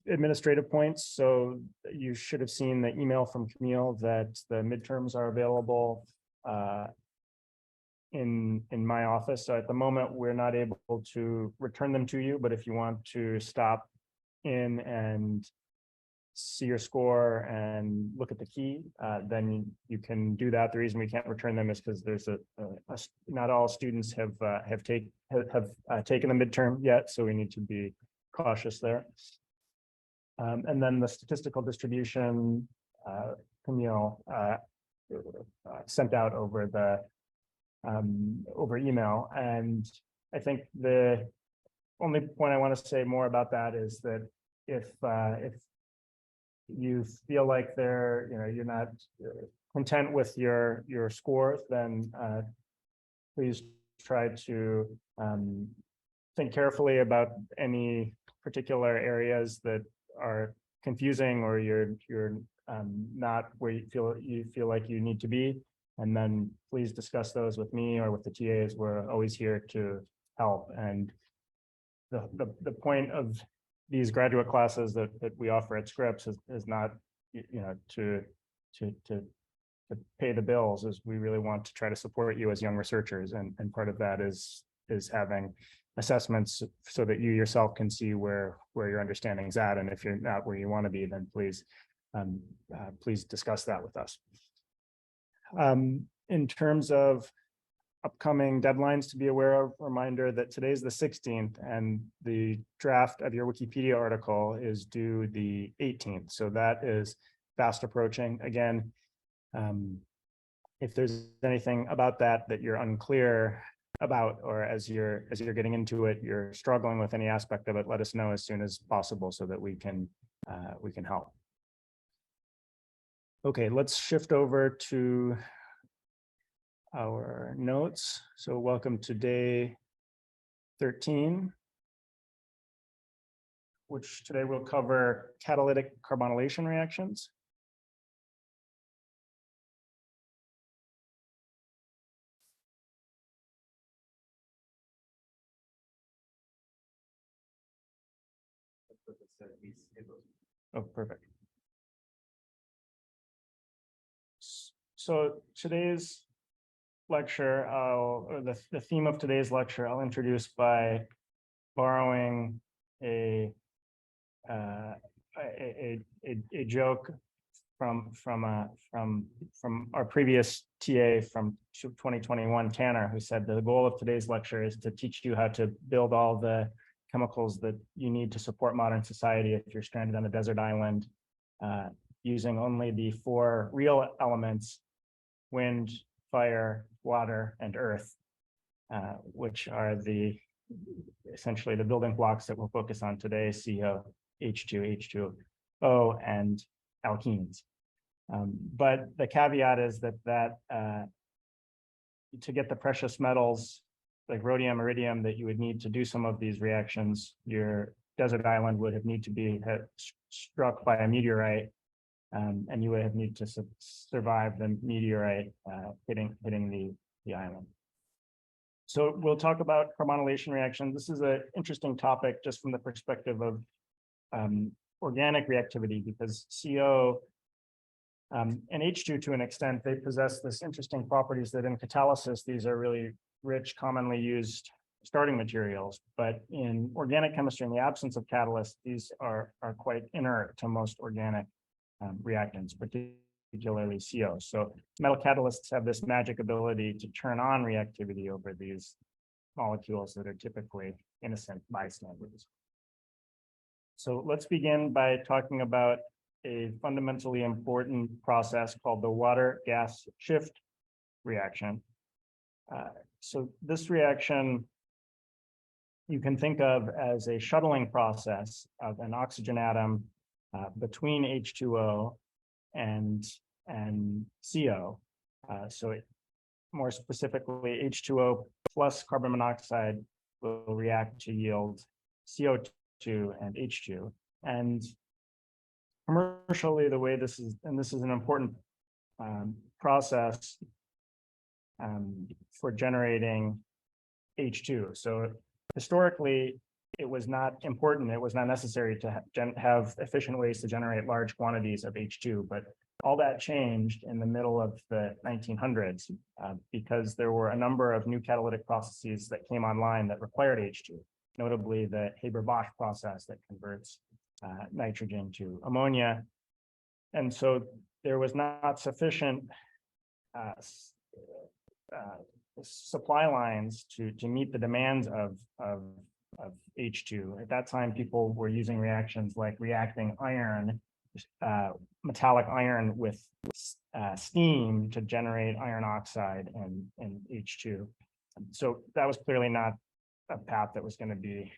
administrative points. So you should have seen the email from Camille that the midterms are available in my office. So at the moment, we're not able to return them to you, but if you want to stop in and see your score and look at the key, then you can do that. The reason we can't return them is because there's not all students have taken the midterm yet, so we need to be cautious there. And then the statistical distribution, Camille sent out over email, and I think the only point I want to say more about that is that if you feel like you're not content with your scores, then please try to think carefully about any particular areas that are confusing or you're not where you feel like you need to be, and then please discuss those with me or with the TAs. We're always here to help. And the point of these graduate classes that we offer at Scripps is not, to pay the bills. Is we really want to try to support you as young researchers, and part of that is having assessments so that you yourself can see where your understanding is at, and if you're not where you want to be, then please discuss that with us. In terms of upcoming deadlines to be aware of, reminder that today's the 16th and the draft of your Wikipedia article is due the 18th. So that is fast approaching. Again, if there's anything about that you're unclear about, or as you're getting into it, you're struggling with any aspect of it, let us know as soon as possible so that we can help. Okay, let's shift over to our notes. So welcome to day 13, which today we'll cover catalytic carbonylation reactions. Oh, perfect. So today's lecture, or the theme of today's lecture, I'll introduce by borrowing a joke from our previous TA from 2021, Tanner, who said the goal of today's lecture is to teach you how to build all the chemicals that you need to support modern society if you're stranded on a desert island, using only the 4 real elements: wind, fire, water, and earth, which are essentially the building blocks that we'll focus on today: CO, H2, H2O, and alkenes. But the caveat is that to get the precious metals like rhodium, iridium, that you would need to do some of these reactions, your desert island would have need to be struck by a meteorite, and you would have need to survive the meteorite hitting the island. So we'll talk about carbonylation reactions. This is an interesting topic just from the perspective of organic reactivity, because CO and H2, to an extent, they possess this interesting properties that in catalysis, these are really rich, commonly used starting materials. But in organic chemistry, in the absence of catalysts, these are quite inert to most organic reactants, particularly CO. So metal catalysts have this magic ability to turn on reactivity over these molecules that are typically innocent bystanders. So let's begin by talking about a fundamentally important process called the water-gas shift reaction. So this reaction you can think of as a shuttling process of an oxygen atom between H2O and CO. More specifically, H2O plus carbon monoxide will react to yield CO2 and H2. And commercially, the way this is an important process for generating H2. So historically, it was not important, it was not necessary to have efficient ways to generate large quantities of H2, but all that changed in the middle of the 1900s because there were a number of new catalytic processes that came online that required H2, notably the Haber-Bosch process that converts nitrogen to ammonia. And so there was not sufficient supply lines to meet the demands of H2. At that time, people were using reactions like reacting iron, metallic iron with steam to generate iron oxide and H2. So that was clearly not a path that was going to be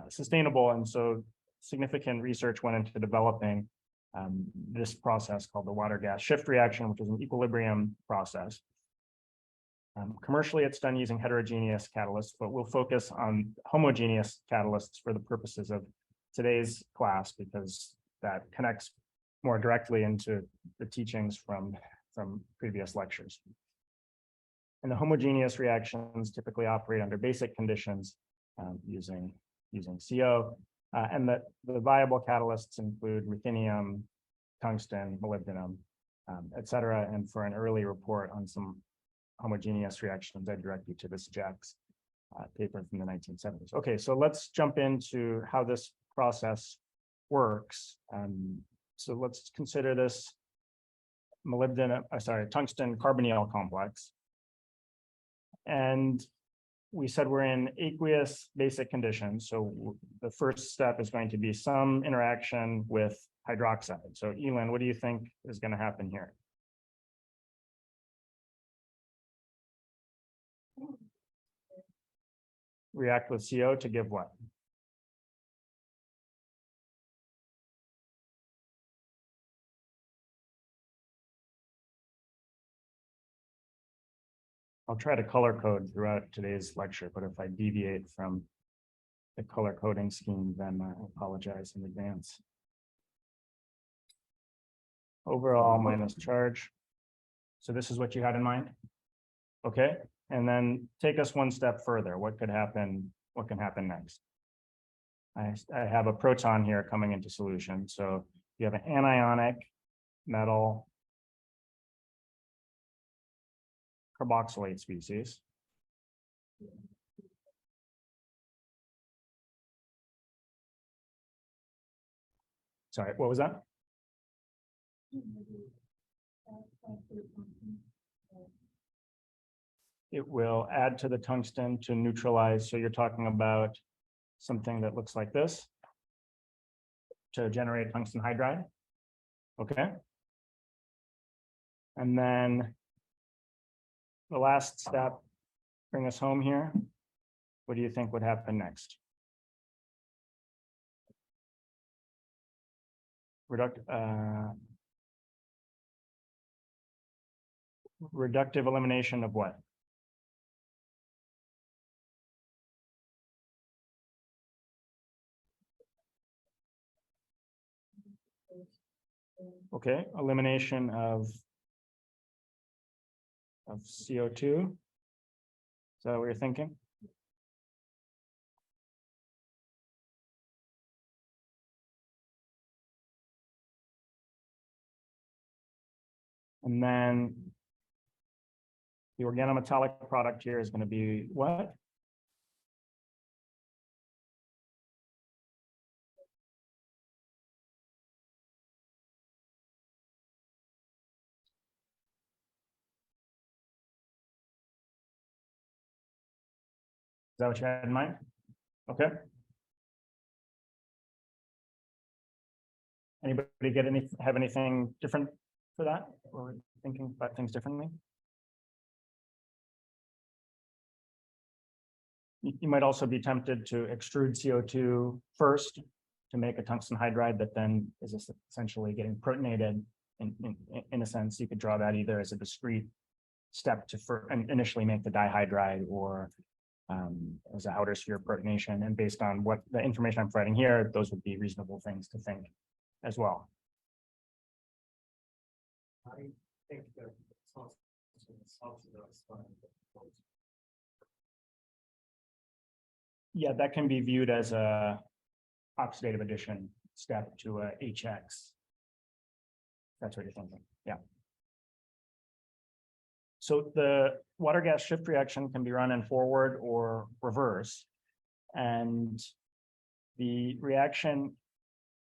sustainable. And so significant research went into developing this process called the water gas shift reaction, which is an equilibrium process. Commercially, it's done using heterogeneous catalysts, but we'll focus on homogeneous catalysts for the purposes of today's class, because that connects more directly into the teachings from previous lectures. And the homogeneous reactions typically operate under basic conditions using CO. And the viable catalysts include ruthenium, tungsten, molybdenum, et cetera. And for an early report on some homogeneous reactions, I direct you to this Jack's paper from the 1970s. Okay, so let's jump into how this process works. So let's consider this tungsten carbonyl complex. And we said we're in aqueous basic conditions. So the first step is going to be some interaction with hydroxide. So Elin, what do you think is going to happen here? React with CO to give what? I'll try to color code throughout today's lecture, but if I deviate from the color coding scheme, then I apologize in advance. Overall minus charge. So this is what you had in mind? Okay, and then take us one step further. What could happen? What can happen next? I have a proton here coming into solution. So you have an anionic metal carboxylate species. Sorry, what was that? It will add to the tungsten to neutralize. So you're talking about something that looks like this to generate tungsten hydride. Okay. And then the last step, bring us home here. What do you think would happen next? Reductive elimination of what? Okay, elimination of CO2. Is that what you're thinking? And then the organometallic product here is going to be what? Is that what you had in mind? Okay. Anybody have anything different for that? Or thinking about things differently? You might also be tempted to extrude CO2 first to make a tungsten hydride that then is essentially getting protonated. In a sense, you could draw that either as a discrete step to initially make the dihydride or as an outer sphere protonation. And based on what the information I'm providing here, those would be reasonable things to think as well. I think that Yeah, that can be viewed as a oxidative addition step to a HX. That's what you're thinking, yeah. So the water gas shift reaction can be run in forward or reverse. And the reaction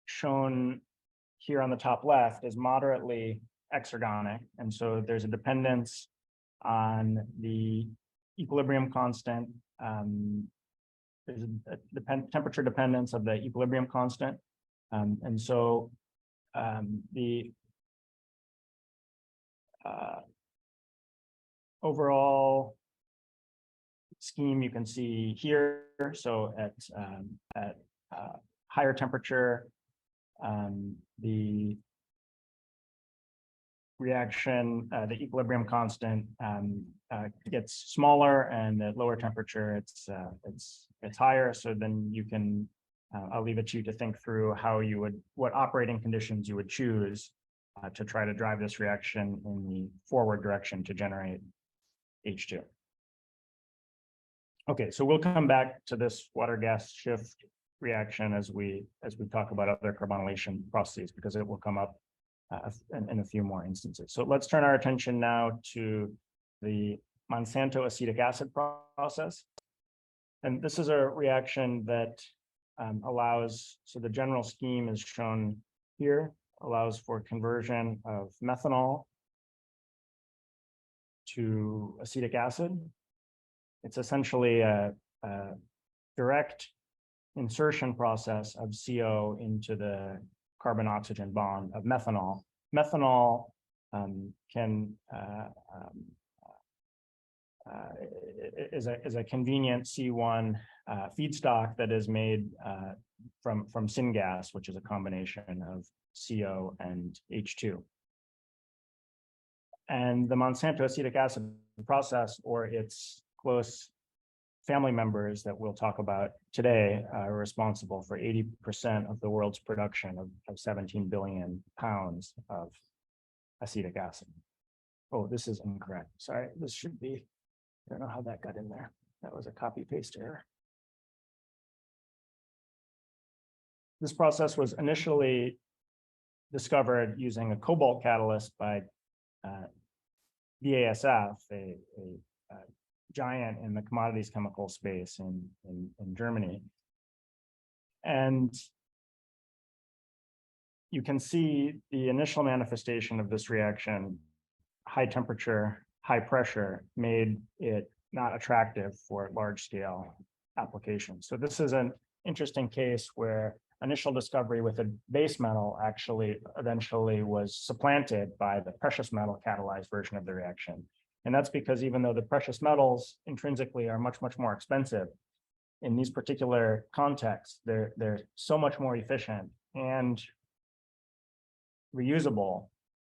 shown here on the top left is moderately exergonic. And so there's a dependence on the equilibrium constant. There's a temperature dependence of the equilibrium constant. And so the overall scheme you can see here. So at higher temperature, the reaction, the equilibrium constant gets smaller, and at lower temperature it's higher. So then you can, I'll leave it to you to think through how you would, what operating conditions you would choose to try to drive this reaction in the forward direction to generate H2. Okay, so we'll come back to this water gas shift reaction as we talk about other carbonylation processes, because it will come up in a few more instances. So let's turn our attention now to the Monsanto acetic acid process. And this is a reaction that allows, so the general scheme is shown here, allows for conversion of methanol to acetic acid. It's essentially a direct insertion process of CO into the carbon-oxygen bond of methanol. Methanol is a convenient C1 feedstock that is made from syngas, which is a combination of CO and H2. And the Monsanto acetic acid process, or its close family members that we'll talk about today, are responsible for 80% of the world's production of 17 billion pounds of acetic acid. Oh, this is incorrect. Sorry, this should be, I don't know how that got in there. That was a copy paste error. This process was initially discovered using a cobalt catalyst by BASF, a giant in the commodities chemical space in Germany. And you can see the initial manifestation of this reaction, high temperature, high pressure, made it not attractive for large scale applications. So this is an interesting case where initial discovery with a base metal actually eventually was supplanted by the precious metal catalyzed version of the reaction. And that's because even though the precious metals intrinsically are much, much more expensive, in these particular contexts, they're so much more efficient and reusable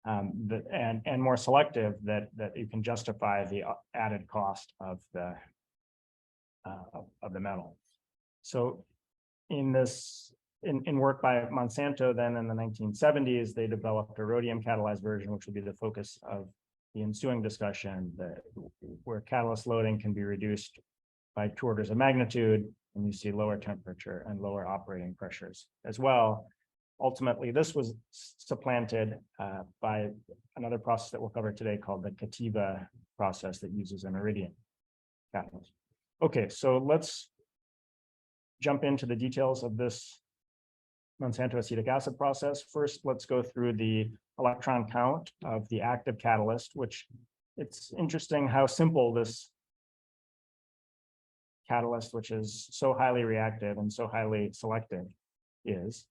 and more selective that you can justify the added cost of the metal. So in work by Monsanto, then in the 1970s, they developed a rhodium catalyzed version, which will be the focus of the ensuing discussion, where catalyst loading can be reduced by 2 orders of magnitude, and you see lower temperature and lower operating pressures as well. Ultimately, this was supplanted by another process that we'll cover today called the Cativa process that uses an iridium catalyst. Okay, so let's jump into the details of this Monsanto acetic acid process. First, let's go through the electron count of the active catalyst, which it's interesting how simple this catalyst, which is so highly reactive and so highly selective, is.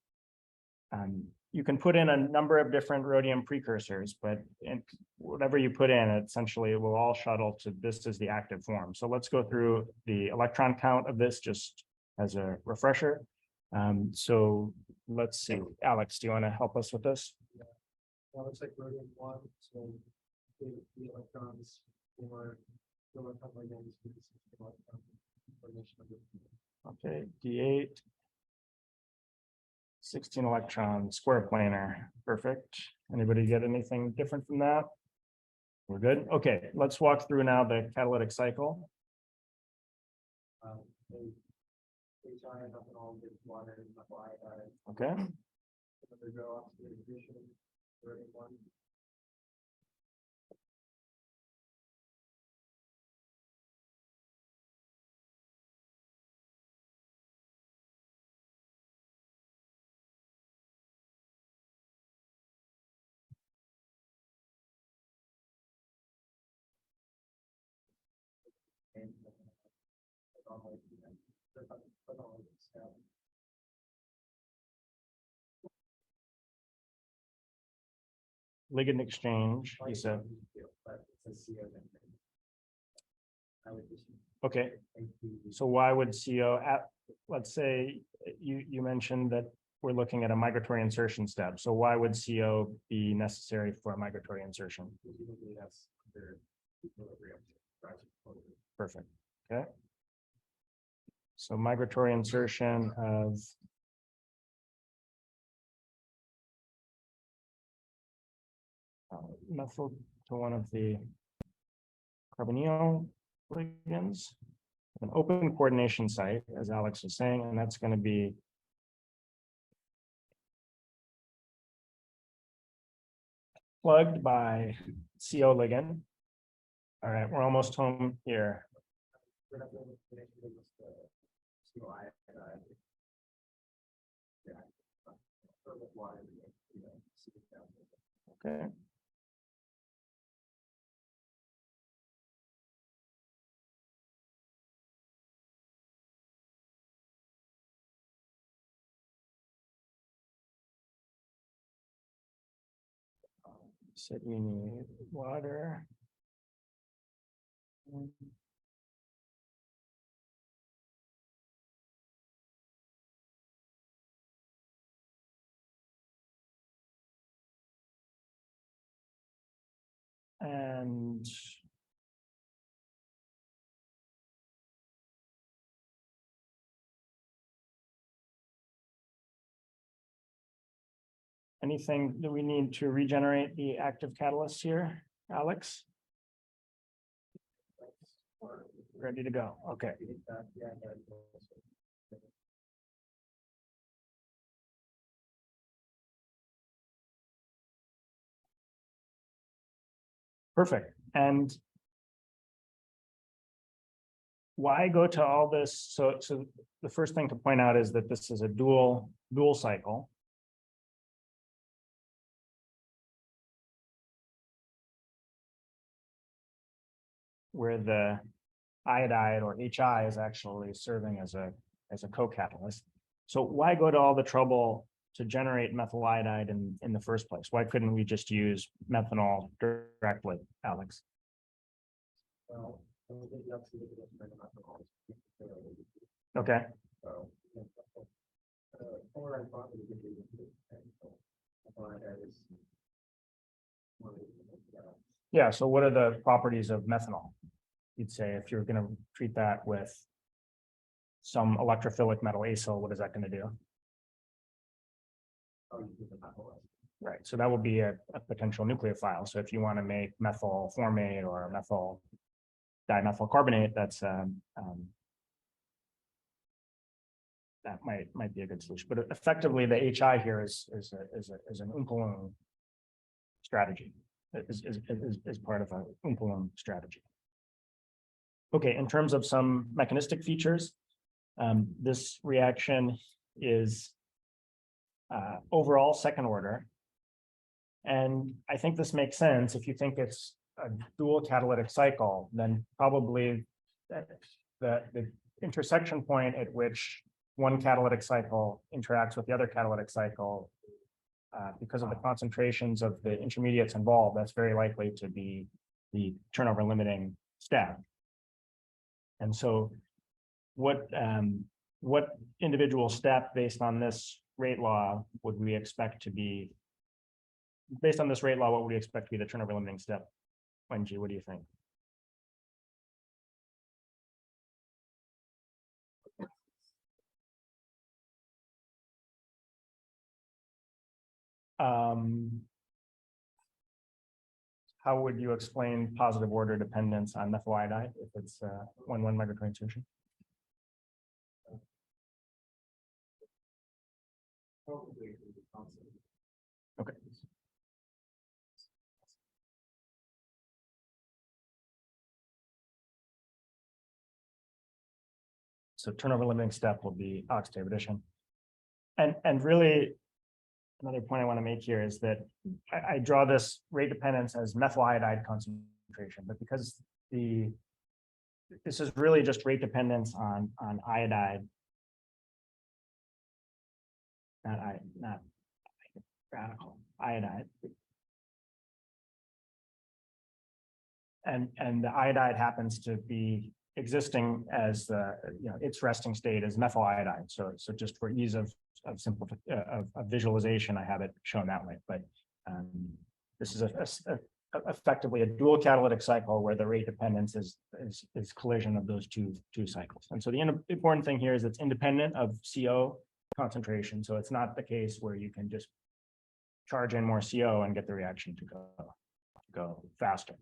You can put in a number of different rhodium precursors, but whatever you put in, essentially it will all shuttle to this as the active form. So let's go through the electron count of this just as a refresher. So let's see, Alex, do you want to help us with this? Well, it's like rhodium 1, so the electrons for the electron against the electron formation of the. Okay, D8, 16 electron square planar, perfect. Anybody get anything different from that? We're good. Okay, let's walk through now the catalytic cycle. giant ethanol with water and methyl iodide. Okay, Undergo oxidation, version one. And ligand exchange, you said, okay. So why would CO at, let's say you mentioned that we're looking at a migratory insertion step. So why would CO be necessary for a migratory insertion? Perfect. Okay. So migratory insertion of methyl to one of the carbonyl ligands, an open coordination site, as Alex was saying, and that's going to be plugged by CO ligand. All right, we're almost home here. Okay. Said you need water. And anything that we need to regenerate the active catalyst here, Alex? Ready to go. Okay. Perfect. And why go to all this? So the first thing to point out is that this is a dual cycle. Where the iodide or HI is actually serving as a co-catalyst. So why go to all the trouble to generate methyl iodide in the first place? Why couldn't we just use methanol directly, Alex? Well, Okay. Yeah, so what are the properties of methanol? You'd say if you're going to treat that with some electrophilic metal acyl, what is that going to do? Right, so that would be a potential nucleophile. So if you want to make methyl formate or methyl dimethyl carbonate, that's that might be a good solution. But effectively, the HI here is an Engle strategy. Is part of an Engle strategy. Okay, in terms of some mechanistic features, this reaction is overall second order. And I think this makes sense. If you think it's a dual catalytic cycle, then probably the intersection point at which one catalytic cycle interacts with the other catalytic cycle, because of the concentrations of the intermediates involved, that's very likely to be the turnover limiting step. And so what individual step based on this rate law would we expect to be, based on this rate law, what would we expect to be the turnover limiting step? Wenji, what do you think? How would you explain positive order dependence on methyl iodide if it's 1,1 migratory insertion? Probably the concept. Okay. So turnover limiting step will be oxidative addition. And really, another point I want to make here is that I draw this rate dependence as methyl iodide concentration, but because this is really just rate dependence on iodide, not radical iodide. And the iodide happens to be existing as its resting state is methyl iodide. So just for ease of visualization, I have it shown that way. But this is effectively a dual catalytic cycle where the rate dependence is collision of those two cycles. And so the important thing here is it's independent of CO concentration. So it's not the case where you can just charge in more CO and get the reaction to go faster.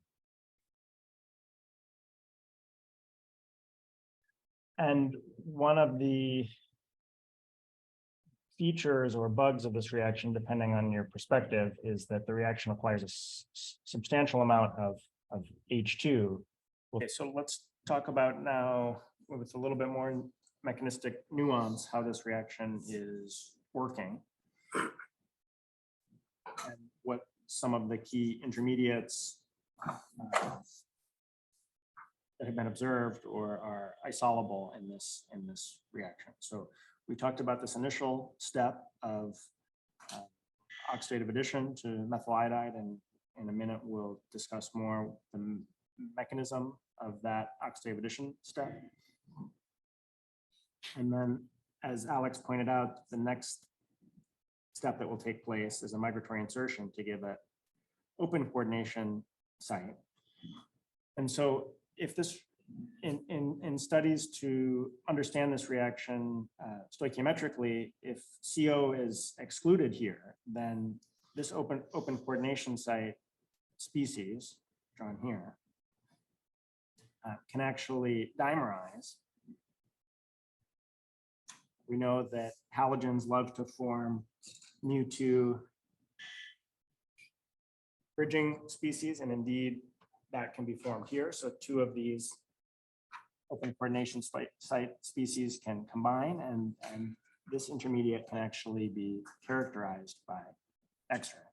And one of the features or bugs of this reaction, depending on your perspective, is that the reaction requires a substantial amount of H2. Okay, so let's talk about now with a little bit more mechanistic nuance how this reaction is working and what some of the key intermediates that have been observed or are isoluble in this reaction. So we talked about this initial step of oxidative addition to methyl iodide, and in a minute we'll discuss more the mechanism of that oxidative addition step. And then, as Alex pointed out, the next step that will take place is a migratory insertion to give an open coordination site. And so if this, in studies to understand this reaction stoichiometrically, if CO is excluded here, then this open coordination site species, drawn here, can actually dimerize. We know that halogens love to form mu2 bridging species, and indeed that can be formed here. So two of these open coordination site species can combine, and this intermediate can actually be characterized by X-ray.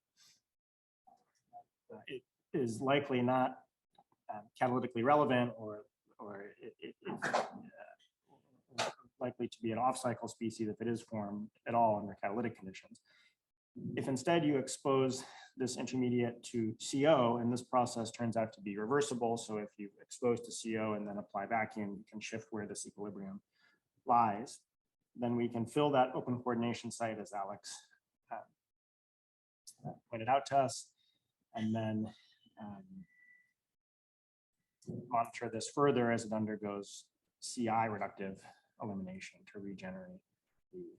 It is likely not catalytically relevant or likely to be an off-cycle species if it is formed at all under catalytic conditions. If instead you expose this intermediate to CO, and this process turns out to be reversible, so if you expose to CO and then apply vacuum, you can shift where this equilibrium lies, then we can fill that open coordination site, as Alex pointed out to us, and then monitor this further as it undergoes CI reductive elimination to regenerate the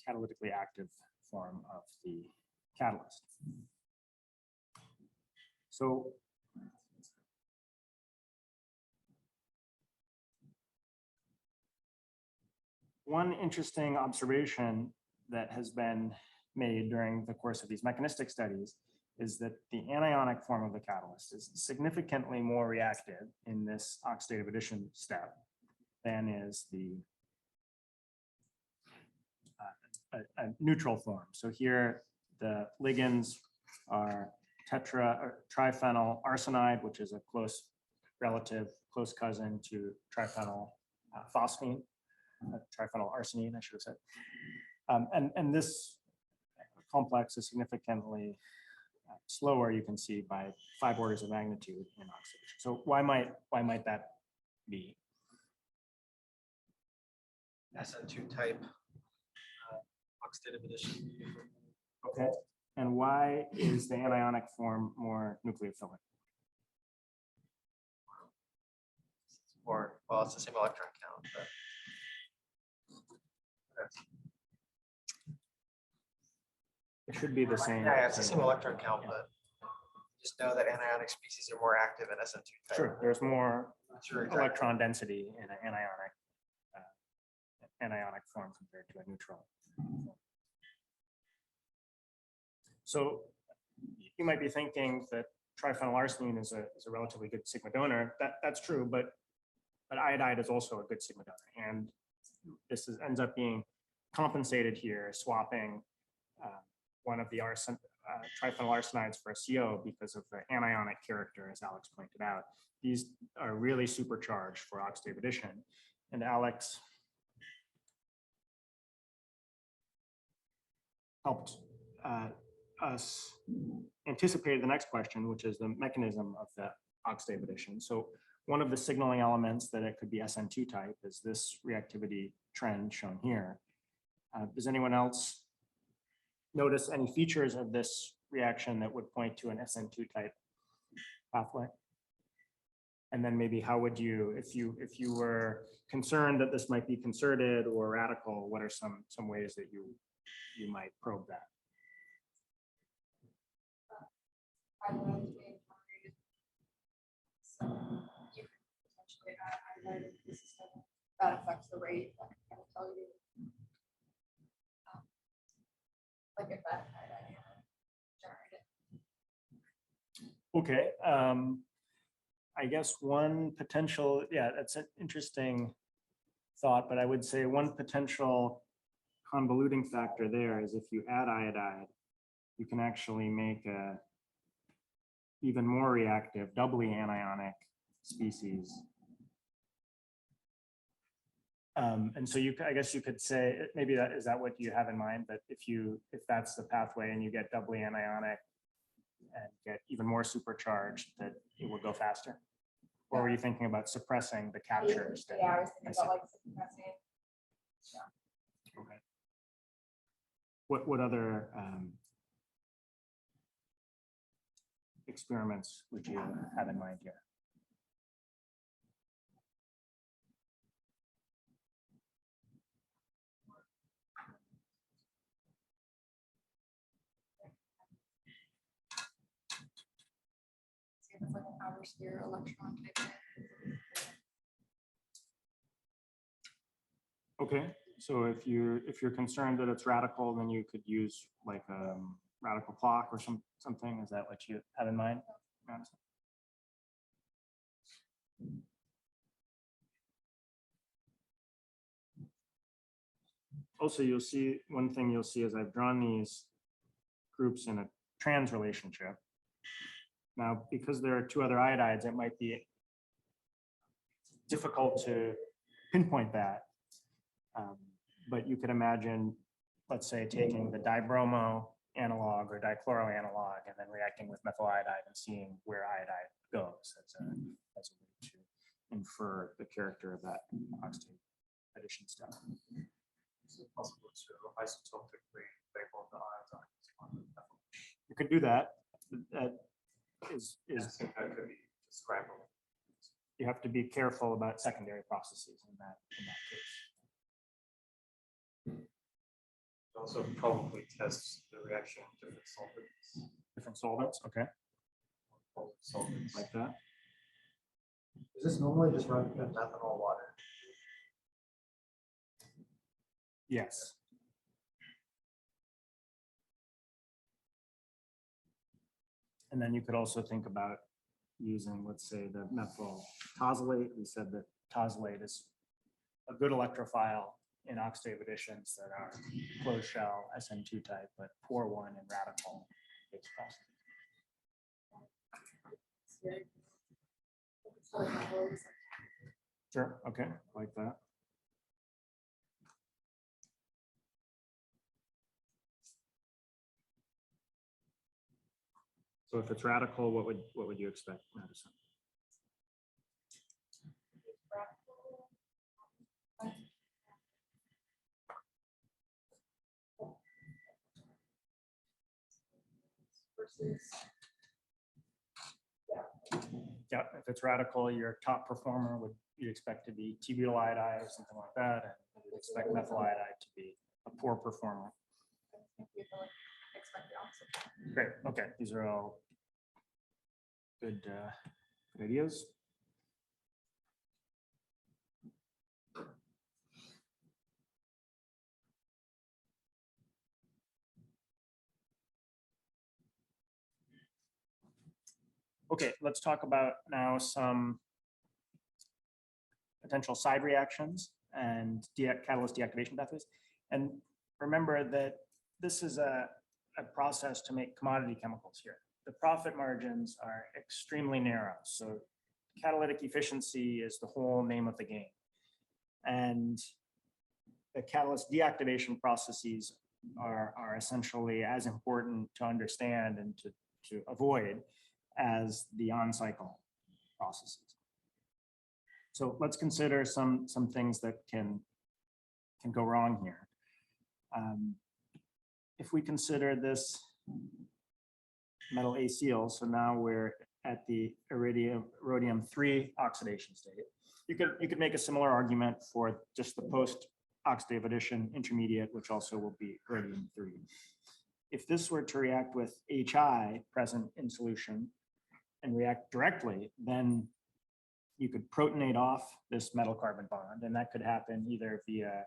catalytically active form of the catalyst. So one interesting observation that has been made during the course of these mechanistic studies is that the anionic form of the catalyst is significantly more reactive in this oxidative addition step than is the a neutral form. So here the ligands are triphenyl arsenide, which is a close relative, close cousin to triphenyl phosphine, triphenyl arsenine, I should have said. And this complex is significantly slower, you can see, by 5 orders of magnitude in oxidation. So why might that be? SN2 type oxidative addition. Okay, and why is the anionic form more nucleophilic? Or, well, it's the same electron count, but It should be the same. yeah, it's the same electron count, but just know that anionic species are more active in SN2 type. Sure, there's more Sure, exactly. electron density in an anionic anionic form compared to a neutral form. So you might be thinking that triphenylarsine is a relatively good sigma donor. That's true, but iodide is also a good sigma donor, and this ends up being compensated here, swapping one of the triphenylarsenides for a CO because of the anionic character, as Alex pointed out. These are really supercharged for oxidative addition, and Alex helped us anticipate the next question, which is the mechanism of the oxidative addition. So one of the signaling elements that it could be SN2 type is this reactivity trend shown here. Does anyone else notice any features of this reaction that would point to an SN2 type pathway? And then maybe how would you, if you were concerned that this might be concerted or radical, what are some ways that you might probe that? So you could potentially add iodide into the system. That affects the rate. That can kind of tell you, like if that iodide generated. Okay. I guess one potential, yeah, that's an interesting thought, but I would say one potential convoluting factor there is if you add iodide, you can actually make a even more reactive, doubly anionic species. And so I guess you could say, maybe is that what you have in mind, that if that's the pathway and you get doubly anionic and get even more supercharged, that it would go faster? Or were you thinking about suppressing the capture state? Yeah, I was thinking about like suppressing. Yeah. Okay. What other experiments would you have in mind here? See if it's like an outer sphere electron type. Okay, so if you're concerned that it's radical, then you could use like a radical clock or something. Is that what you have in mind? Also, you'll see one thing you'll see is I've drawn these groups in a trans relationship. Now, because there are two other iodides, it might be difficult to pinpoint that. But you could imagine, let's say, taking the dibromo analog or dichloro analog and then reacting with methyl iodide and seeing where iodide goes. That's a way to infer the character of that oxidative addition stuff. Is it possible to isotopically label the iodides on the methyl? You could do that. That is that could be describable. You have to be careful about secondary processes in that case. Also probably test the reaction of different solvents. Different solvents, okay, Solvents. like that. Is this normally just run in methanol water? Yes. And then you could also think about using, let's say, the methyl tosylate. We said that tosylate is a good electrophile in oxidative additions that are closed shell SN2 type, but poor one in radical base processes. Sure, okay, like that. So if it's radical, what would you expect, Madison? Yeah, if it's radical, your top performer would you expect to be T-butyl iodide or something like that, and you'd expect methyl iodide to be a poor performer. Great. Okay, these are all good, good ideas. Okay, let's talk about now some potential side reactions and catalyst deactivation pathways. And remember that this is a process to make commodity chemicals here. The profit margins are extremely narrow. So catalytic efficiency is the whole name of the game. And the catalyst deactivation processes are essentially as important to understand and to avoid as the on-cycle processes. So let's consider some things that can go wrong here. If we consider this metal acyl, so now we're at the rhodium 3 oxidation state. You could make a similar argument for just the post-oxidative addition intermediate, which also will be rhodium 3. If this were to react with HI present in solution and react directly, then you could protonate off this metal carbon bond, and that could happen either via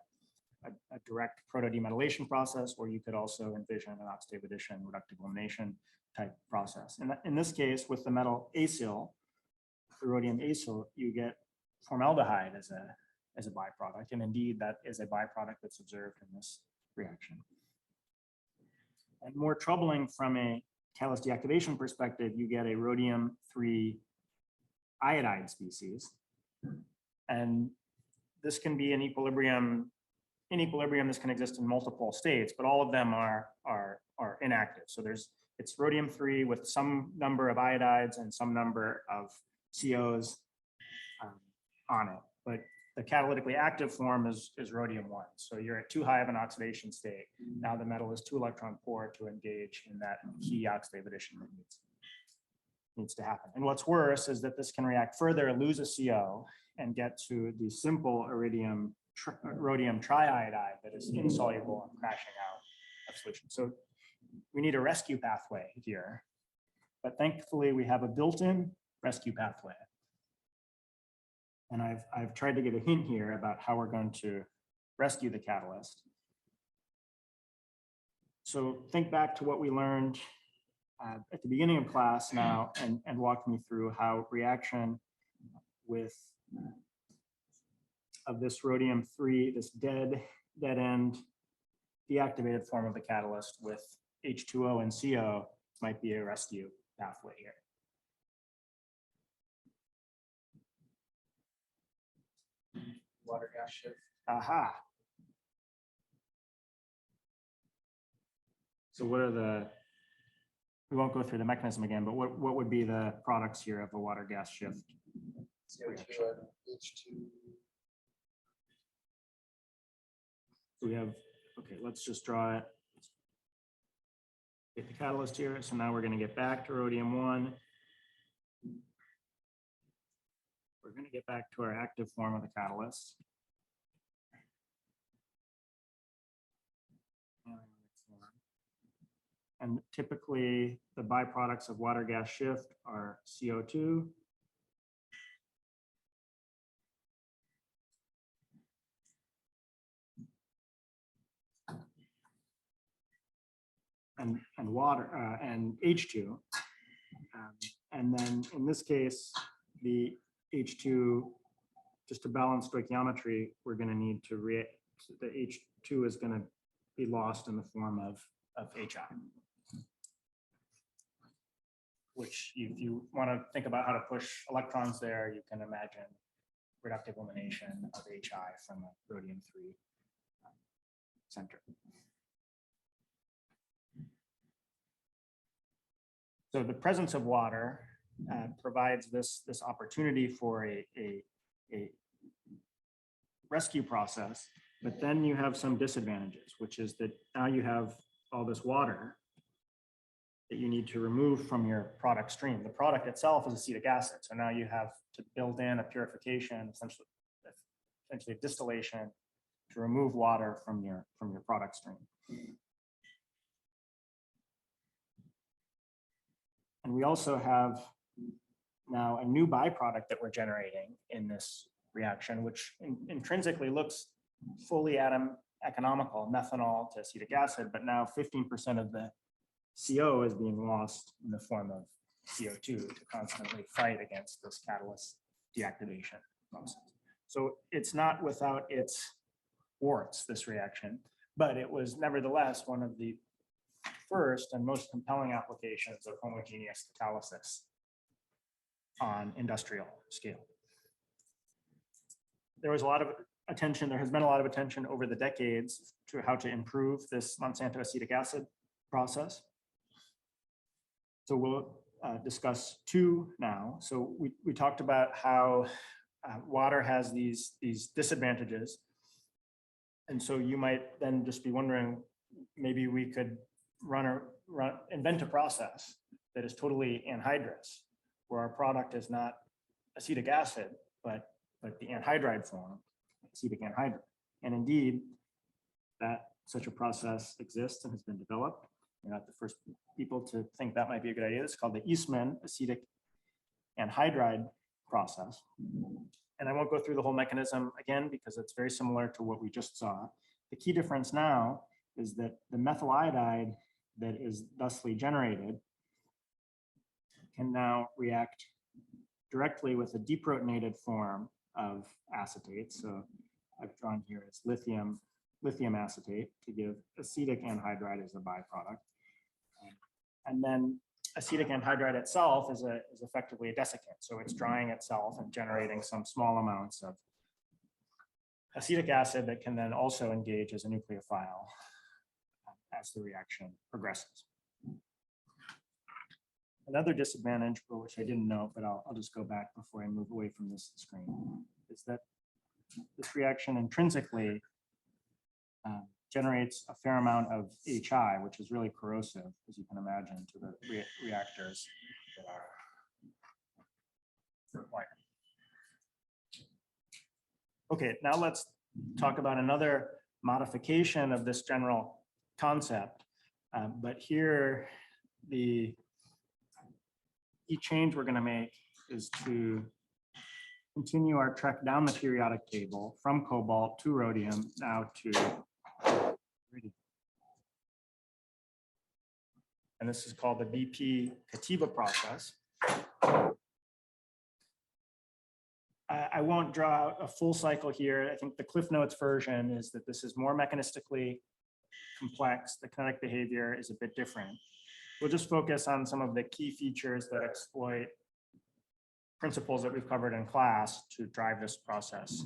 a direct proto-demethylation process, or you could also envision an oxidative addition reductive elimination type process. And in this case, with the metal acyl, the rhodium acyl, you get formaldehyde as a byproduct, and indeed that is a byproduct that's observed in this reaction. And more troubling from a catalyst deactivation perspective, you get a rhodium 3 iodide species, and this can be an equilibrium. In equilibrium, this can exist in multiple states, but all of them are inactive. So it's rhodium 3 with some number of iodides and some number of COs on it, but the catalytically active form is rhodium 1. So you're at too high of an oxidation state. Now the metal is too electron poor to engage in that key oxidative addition that needs to happen. And what's worse is that this can react further, lose a CO, and get to the simple rhodium triiodide that is insoluble and crashing out of solution. So we need a rescue pathway here, but thankfully we have a built-in rescue pathway. And I've tried to give a hint here about how we're going to rescue the catalyst. So think back to what we learned at the beginning of class now and walk me through how reaction with of this rhodium 3, this dead end deactivated form of the catalyst with H2O and CO might be a rescue pathway here. Water gas shift. Aha. So what are we won't go through the mechanism again, but what would be the products here of a water gas shift? CO2 and H2. We have, okay, let's just draw it. Get the catalyst here. So now we're going to get back to rhodium 1. We're going to get back to our active form of the catalyst. And typically the byproducts of water gas shift are CO2, and water and H2. And then in this case, the H2, just to balance stoichiometry, we're going to need to the H2 is going to be lost in the form of HI. Which if you want to think about how to push electrons there, you can imagine reductive elimination of HI from a rhodium 3 center. So the presence of water provides this opportunity for a rescue process, but then you have some disadvantages, which is that now you have all this water that you need to remove from your product stream. The product itself is acetic acid, so now you have to build in a purification, essentially a distillation, to remove water from your product stream. And we also have now a new byproduct that we're generating in this reaction, which intrinsically looks fully atom economical, methanol to acetic acid, but now 15% of the CO is being lost in the form of CO2 to constantly fight against this catalyst deactivation process. So it's not without its warts, this reaction, but it was nevertheless one of the first and most compelling applications of homogeneous catalysis on industrial scale. There was a lot of attention, there has been a lot of attention over the decades to how to improve this Monsanto acetic acid process. So we'll discuss two now. So we talked about how water has these disadvantages. And so you might then just be wondering, maybe we could invent a process that is totally anhydrous, where our product is not acetic acid, but the anhydride form, acetic anhydride. And indeed, that such a process exists and has been developed. We're not the first people to think that might be a good idea. It's called the Eastman acetic anhydride process. And I won't go through the whole mechanism again, because it's very similar to what we just saw. The key difference now is that the methyl iodide that is thusly generated can now react directly with a deprotonated form of acetate. So I've drawn here as lithium acetate to give acetic anhydride as a byproduct. And then acetic anhydride itself is effectively a desiccant. So it's drying itself and generating some small amounts of acetic acid that can then also engage as a nucleophile as the reaction progresses. Another disadvantage, which I didn't know, but I'll just go back before I move away from this screen, is that this reaction intrinsically generates a fair amount of HI, which is really corrosive, as you can imagine, to the reactors that are required. Okay, now let's talk about another modification of this general concept. But here, the key change we're going to make is to continue our trek down the periodic table from cobalt to rhodium, now to iridium. And this is called the BP Kativa process. I won't draw out a full cycle here. I think the Cliff Notes version is that this is more mechanistically complex. The kinetic behavior is a bit different. We'll just focus on some of the key features that exploit principles that we've covered in class to drive this process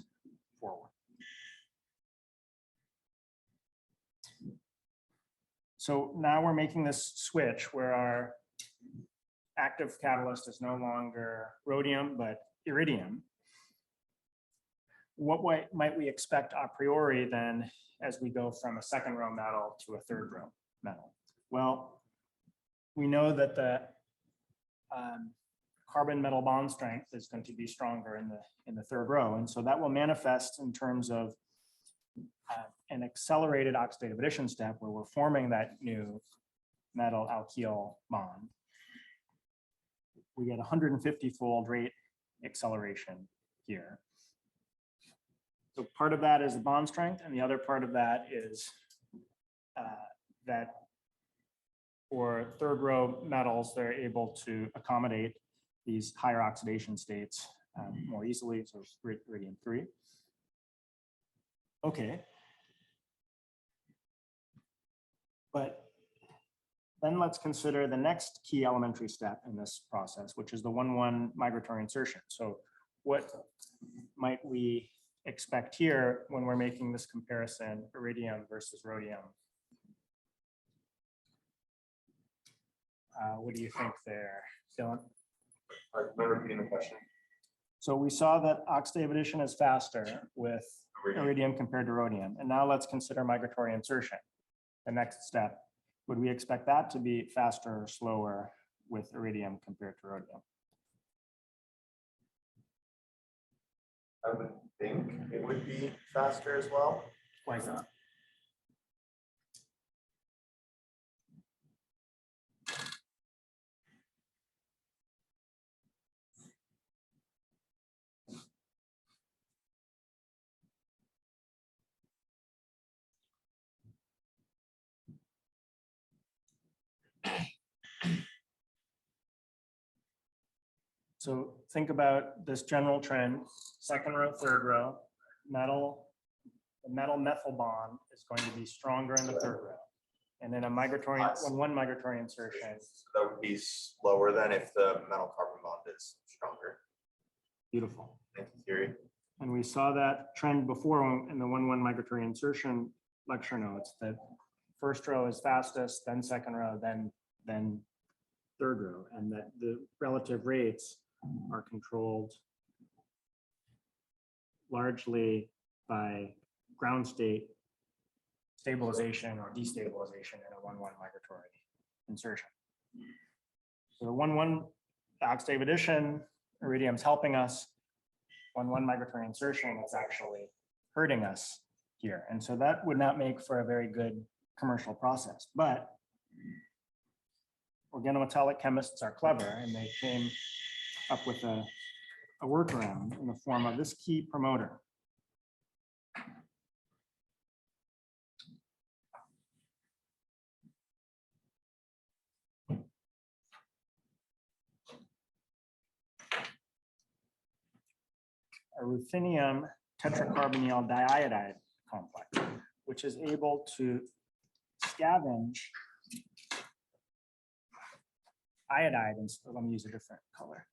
forward. So now we're making this switch where our active catalyst is no longer rhodium, but iridium. What might we expect a priori then as we go from a second row metal to a third row metal? Well, we know that the carbon metal bond strength is going to be stronger in the third row. And so that will manifest in terms of an accelerated oxidative addition step where we're forming that new metal alkyl bond. We get 150-fold rate acceleration here. So part of that is the bond strength, and the other part of that is that for third row metals, they're able to accommodate these higher oxidation states more easily, so iridium 3. Okay. But then let's consider the next key elementary step in this process, which is the 1,1 migratory insertion. So what might we expect here when we're making this comparison, iridium versus rhodium? What do you think there, Dylan? Remember repeating the question? So we saw that oxidative addition is faster with iridium compared to rhodium. And now let's consider migratory insertion. The next step, would we expect that to be faster or slower with iridium compared to rhodium? I would think it would be faster as well. Why not? So think about this general trend, second row, third row, the metal methyl bond is going to be stronger in the third row. And then a migratory, one migratory insertion. That would be slower than if the metal carbon bond is stronger. Beautiful. Thank you, theory. And we saw that trend before in the 1-1 migratory insertion lecture notes that first row is fastest, then second row, then third row, and that the relative rates are controlled largely by ground state stabilization or destabilization in a 1-1 migratory insertion. So the 1-1 octave addition, iridium's helping us. 1-1 migratory insertion, it's actually hurting us here. And so that would not make for a very good commercial process. But organometallic chemists are clever, and they came up with a workaround in the form of this key promoter. A ruthenium tetracarbonyl diiodide complex, which is able to scavenge iodide. And so let me use a different color.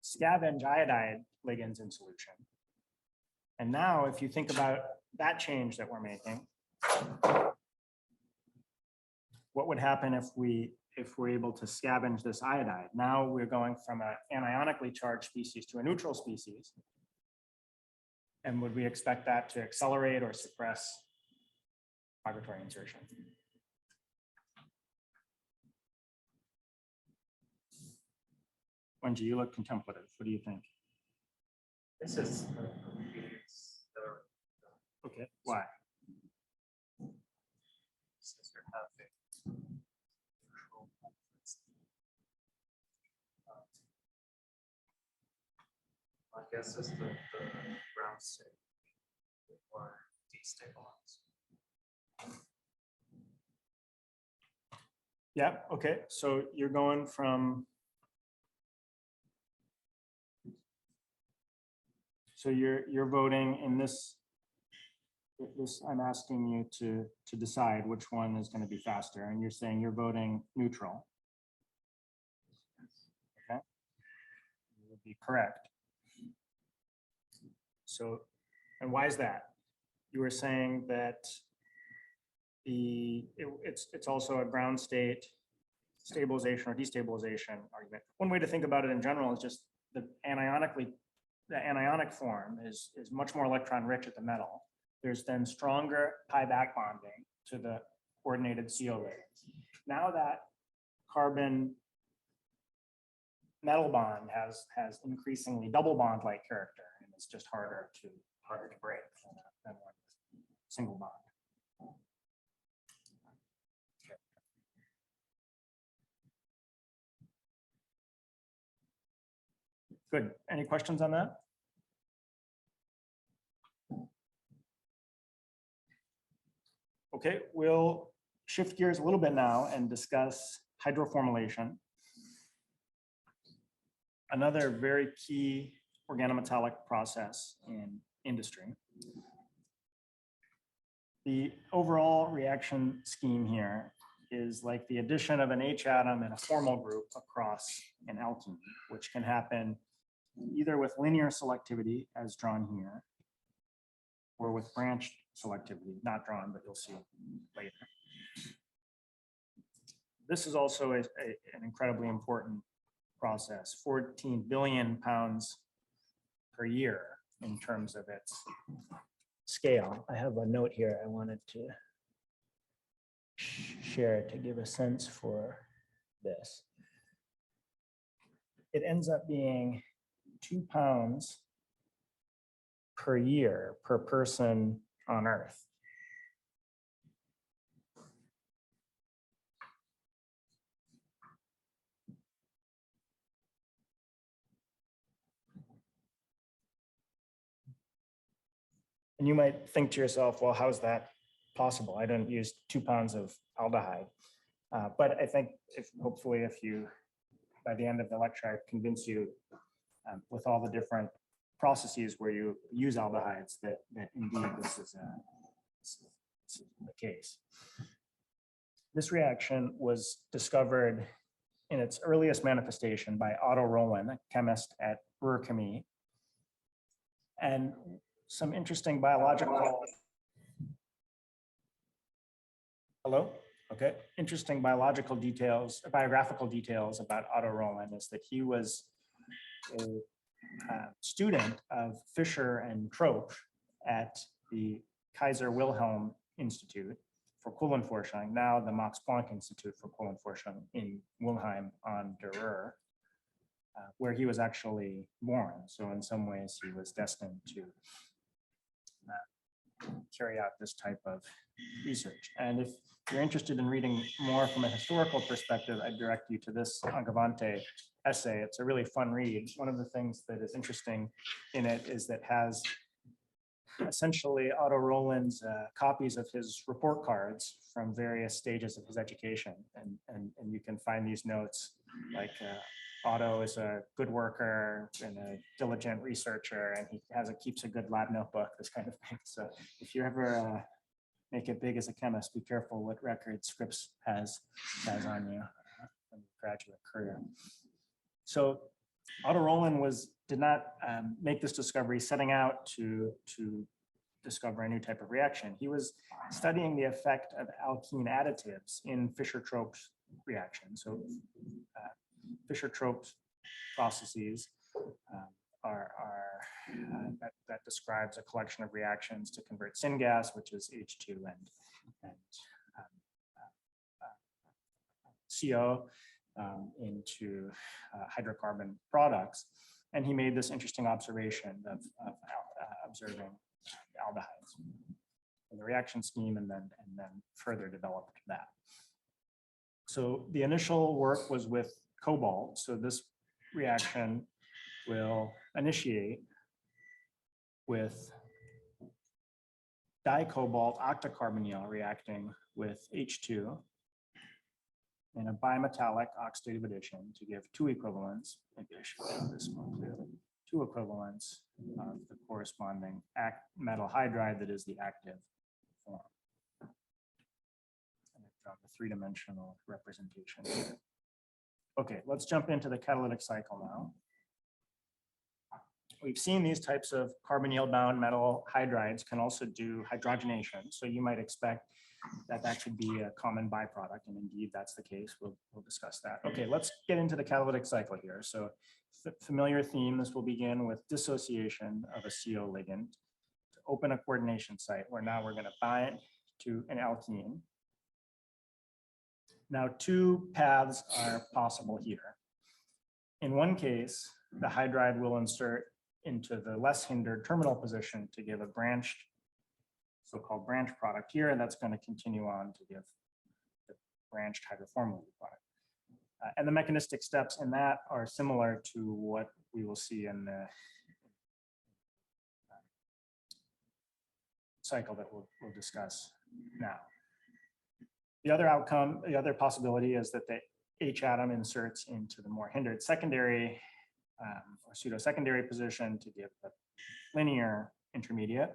Scavenge iodide ligands in solution. And now if you think about that change that we're making, what would happen if we're able to scavenge this iodide? Now we're going from an anionically charged species to a neutral species. And would we expect that to accelerate or suppress migratory insertion? Wenji, you look contemplative. What do you think? This is. Okay, why? Since you're having control methods. My guess is that the ground state or destabilize. Yeah, okay. So you're going from, so you're voting in this, I'm asking you to decide which one is going to be faster, and you're saying you're voting neutral. Okay. You would be correct. So, and why is that? You were saying that it's also a ground state stabilization or destabilization argument. One way to think about it in general is just the anionic form is much more electron rich at the metal. There's then stronger pi back bonding to the coordinated CO ligands. Now that carbon metal bond has increasingly double bond like character, and it's just harder to break than one single bond. Good. Any questions on that? Okay, we'll shift gears a little bit now and discuss hydroformylation. Another very key organometallic process in industry. The overall reaction scheme here is like the addition of an H atom and a formal group across an alkene, which can happen either with linear selectivity as drawn here, or with branched selectivity, not drawn, but you'll see later. This is also an incredibly important process, 14 billion pounds per year in terms of its scale. I have a note here I wanted to share to give a sense for this. It ends up being 2 pounds per year per person on Earth. And you might think to yourself, well, how's that possible? I don't use 2 pounds of aldehyde. But I think if hopefully if you, by the end of the lecture, I convince you with all the different processes where you use aldehydes that indeed this is the case. This reaction was discovered in its earliest manifestation by Otto Rollin, a chemist at Ruhr-Chemie. And some interesting biological. Hello? Okay. Interesting biographical details about Otto Rollin is that he was a student of Fischer and Tropsch at the Kaiser Wilhelm Institute for Kohlenforschung, now the Max Planck Institute for Kohlenforschung in Wilhelm an der Ruhr, where he was actually born. So in some ways he was destined to carry out this type of research. And if you're interested in reading more from a historical perspective, I direct you to this Angevante essay. It's a really fun read. One of the things that is interesting in it is that has essentially Otto Rollin's copies of his report cards from various stages of his education. And you can find these notes like Otto is a good worker and a diligent researcher, and he keeps a good lab notebook, this kind of thing. So if you ever make it big as a chemist, be careful what records Scripps has on you from your graduate career. So Otto Rollin did not make this discovery setting out to discover a new type of reaction. He was studying the effect of alkene additives in Fischer-Tropsch reactions. So Fischer-Tropsch processes that describes a collection of reactions to convert syngas, which is H2 and CO into hydrocarbon products. And he made this interesting observation of observing aldehydes in the reaction scheme, and then further developed that. So the initial work was with cobalt. So this reaction will initiate with dicobalt octacarbonyl reacting with H2 in a bimetallic oxidative addition to give two equivalents. Maybe I should show this more clearly. Two equivalents of the corresponding metal hydride that is the active form. And I've drawn the three-dimensional representation here. Okay, let's jump into the catalytic cycle now. We've seen these types of carbonyl-bound metal hydrides can also do hydrogenation. So you might expect that should be a common byproduct, and indeed that's the case. We'll discuss that. Okay, let's get into the catalytic cycle here. So familiar theme, this will begin with dissociation of a CO ligand to open a coordination site where now we're going to bind to an alkene. Now, two paths are possible here. In one case, the hydride will insert into the less hindered terminal position to give a branched, so-called branch product here, and that's going to continue on to give the branched hydroformylated product. And the mechanistic steps in that are similar to what we will see in the cycle that we'll discuss now. The other outcome, the other possibility is that the H atom inserts into the more hindered secondary or pseudo-secondary position to give the linear intermediate.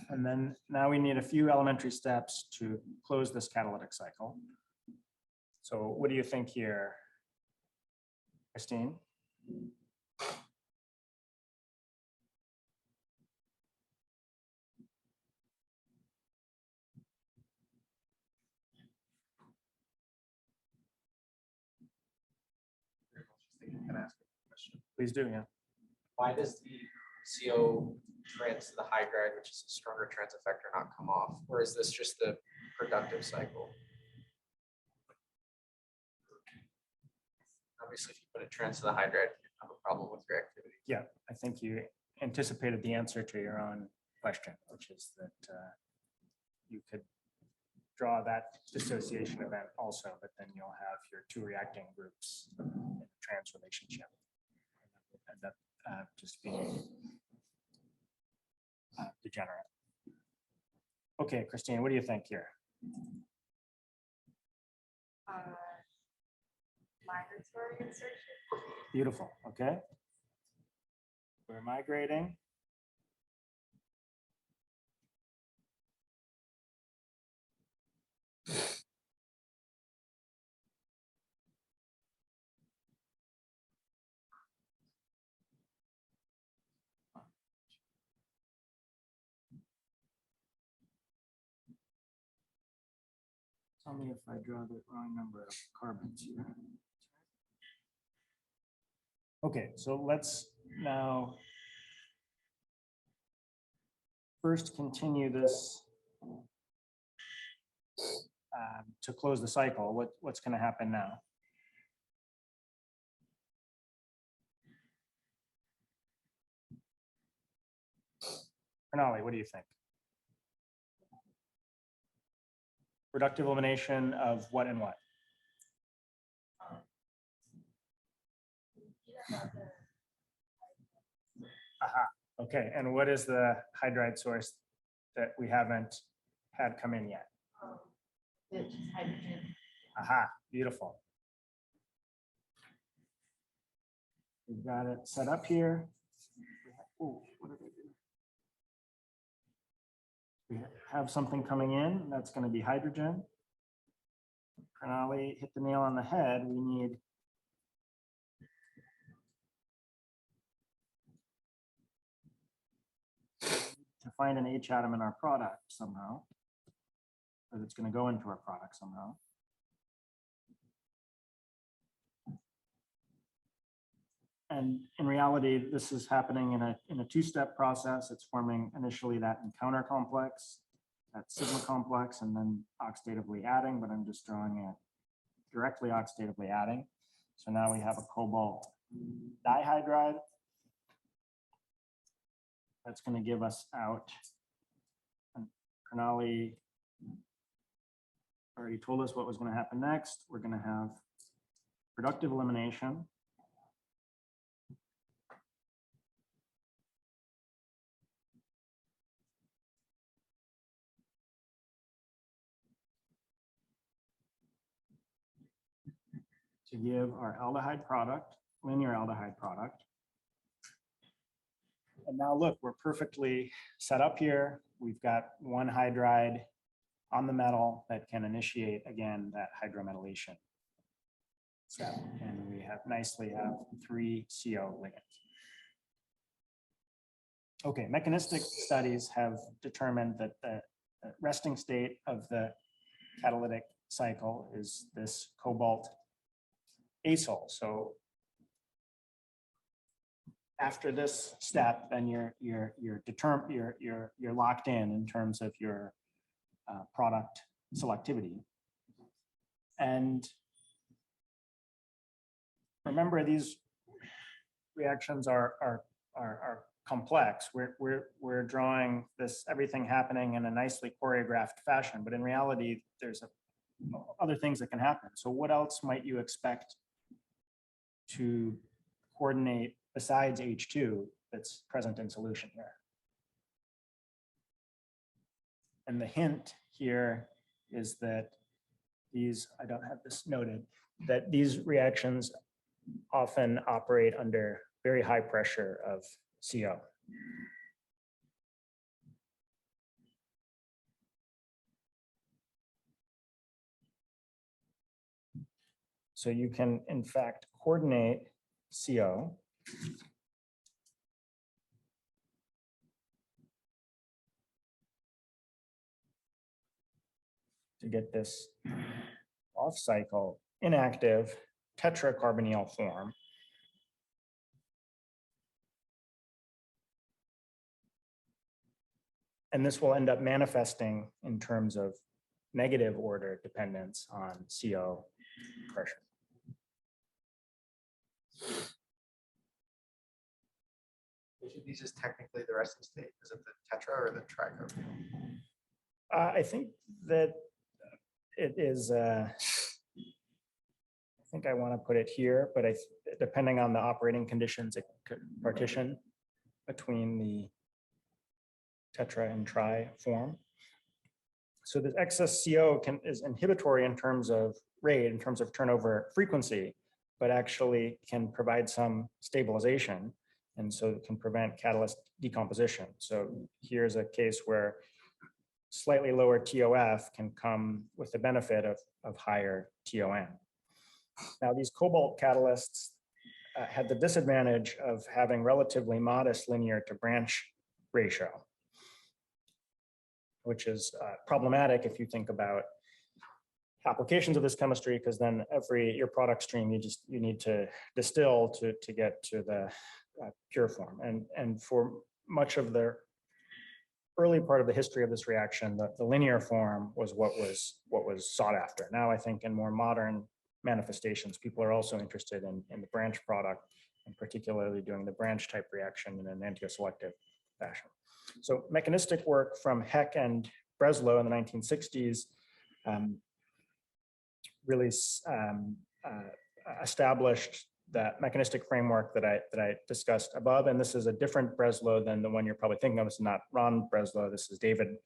And then now we need a few elementary steps to close this catalytic cycle. So what do you think here, Christine? Can I ask a question? Please do, yeah. Why does the CO trans to the hydride, which is a stronger trans effector, not come off? Or is this just the productive cycle? Obviously, if you put a trans to the hydride, you have a problem with reactivity. Yeah, I think you anticipated the answer to your own question, which is that you could draw that dissociation event also, but then you'll have your two reacting groups in a trans relationship. And that just being degenerate. Okay, Christine, what do you think here? Migratory insertion. Beautiful, okay. We're migrating. Tell me if I draw the wrong number of carbons here. Okay, so let's now first continue this to close the cycle. What's going to happen now? Pranali, what do you think? Reductive elimination of what and what? Aha, okay, and what is the hydride source that we haven't had come in yet? It's just hydrogen. Aha, beautiful. We've got it set up here. Oh, what did I do? We have something coming in, that's going to be hydrogen. Pranali hit the nail on the head. We need to find an H atom in our product somehow, or that's going to go into our product somehow. And in reality, this is happening in a two-step process. It's forming initially that encounter complex, that sigma complex, and then oxidatively adding, but I'm just drawing it directly oxidatively adding. So now we have a cobalt dihydride. That's going to give us out, and Pranali already told us what was going to happen next. We're going to have reductive elimination. To give our aldehyde product, linear aldehyde product. And now look, we're perfectly set up here. We've got one hydride on the metal that can initiate, again, that hydrometallation step. And we have nicely have 3 CO ligands. Okay, mechanistic studies have determined that the resting state of the catalytic cycle is this cobalt acyl. So after this step, then you're locked in terms of your product selectivity. And remember, these reactions are complex. We're drawing this everything happening in a nicely choreographed fashion, but in reality, there's other things that can happen. So what else might you expect to coordinate besides H2 that's present in solution here? And the hint here is that these, I don't have this noted, that these reactions often operate under very high pressure of CO. So you can, in fact, coordinate CO to get this off-cycle inactive tetracarbonyl form. And this will end up manifesting in terms of negative order dependence on CO pressure. Which of these is technically the resting state? Is it the tetra or the tricarbonyl? I think that it is, I think I want to put it here, but depending on the operating conditions, it could partition between the tetra and tri form. So the excess CO is inhibitory in terms of rate in terms of turnover frequency, but actually can provide some stabilization. And so it can prevent catalyst decomposition. So here's a case where slightly lower TOF can come with the benefit of higher TON. Now, these cobalt catalysts had the disadvantage of having relatively modest linear to branch ratio, which is problematic if you think about applications of this chemistry, because then your product stream, you need to distill to get to the pure form. And for much of the early part of the history of this reaction, the linear form was what was sought after. Now, I think in more modern manifestations, people are also interested in the branch product, and particularly doing the branch type reaction in an antioselective fashion. So mechanistic work from Heck and Breslow in the 1960s really established that mechanistic framework that I discussed above. And this is a different Breslow than the one you're probably thinking of. It's not Ron Breslow. This is David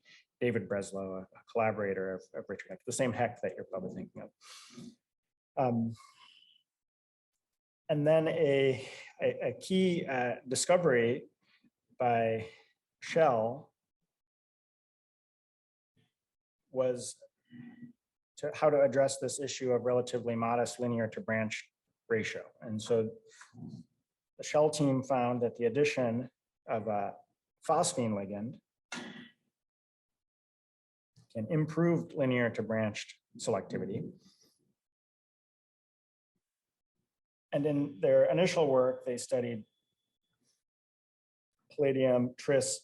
Breslow, a collaborator of Richard Heck, the same Heck that you're probably thinking of. And then a key discovery by Shell was how to address this issue of relatively modest linear to branch ratio. And so the Shell team found that the addition of a phosphine ligand can improve linear to branched selectivity. And in their initial work, they studied palladium, tris,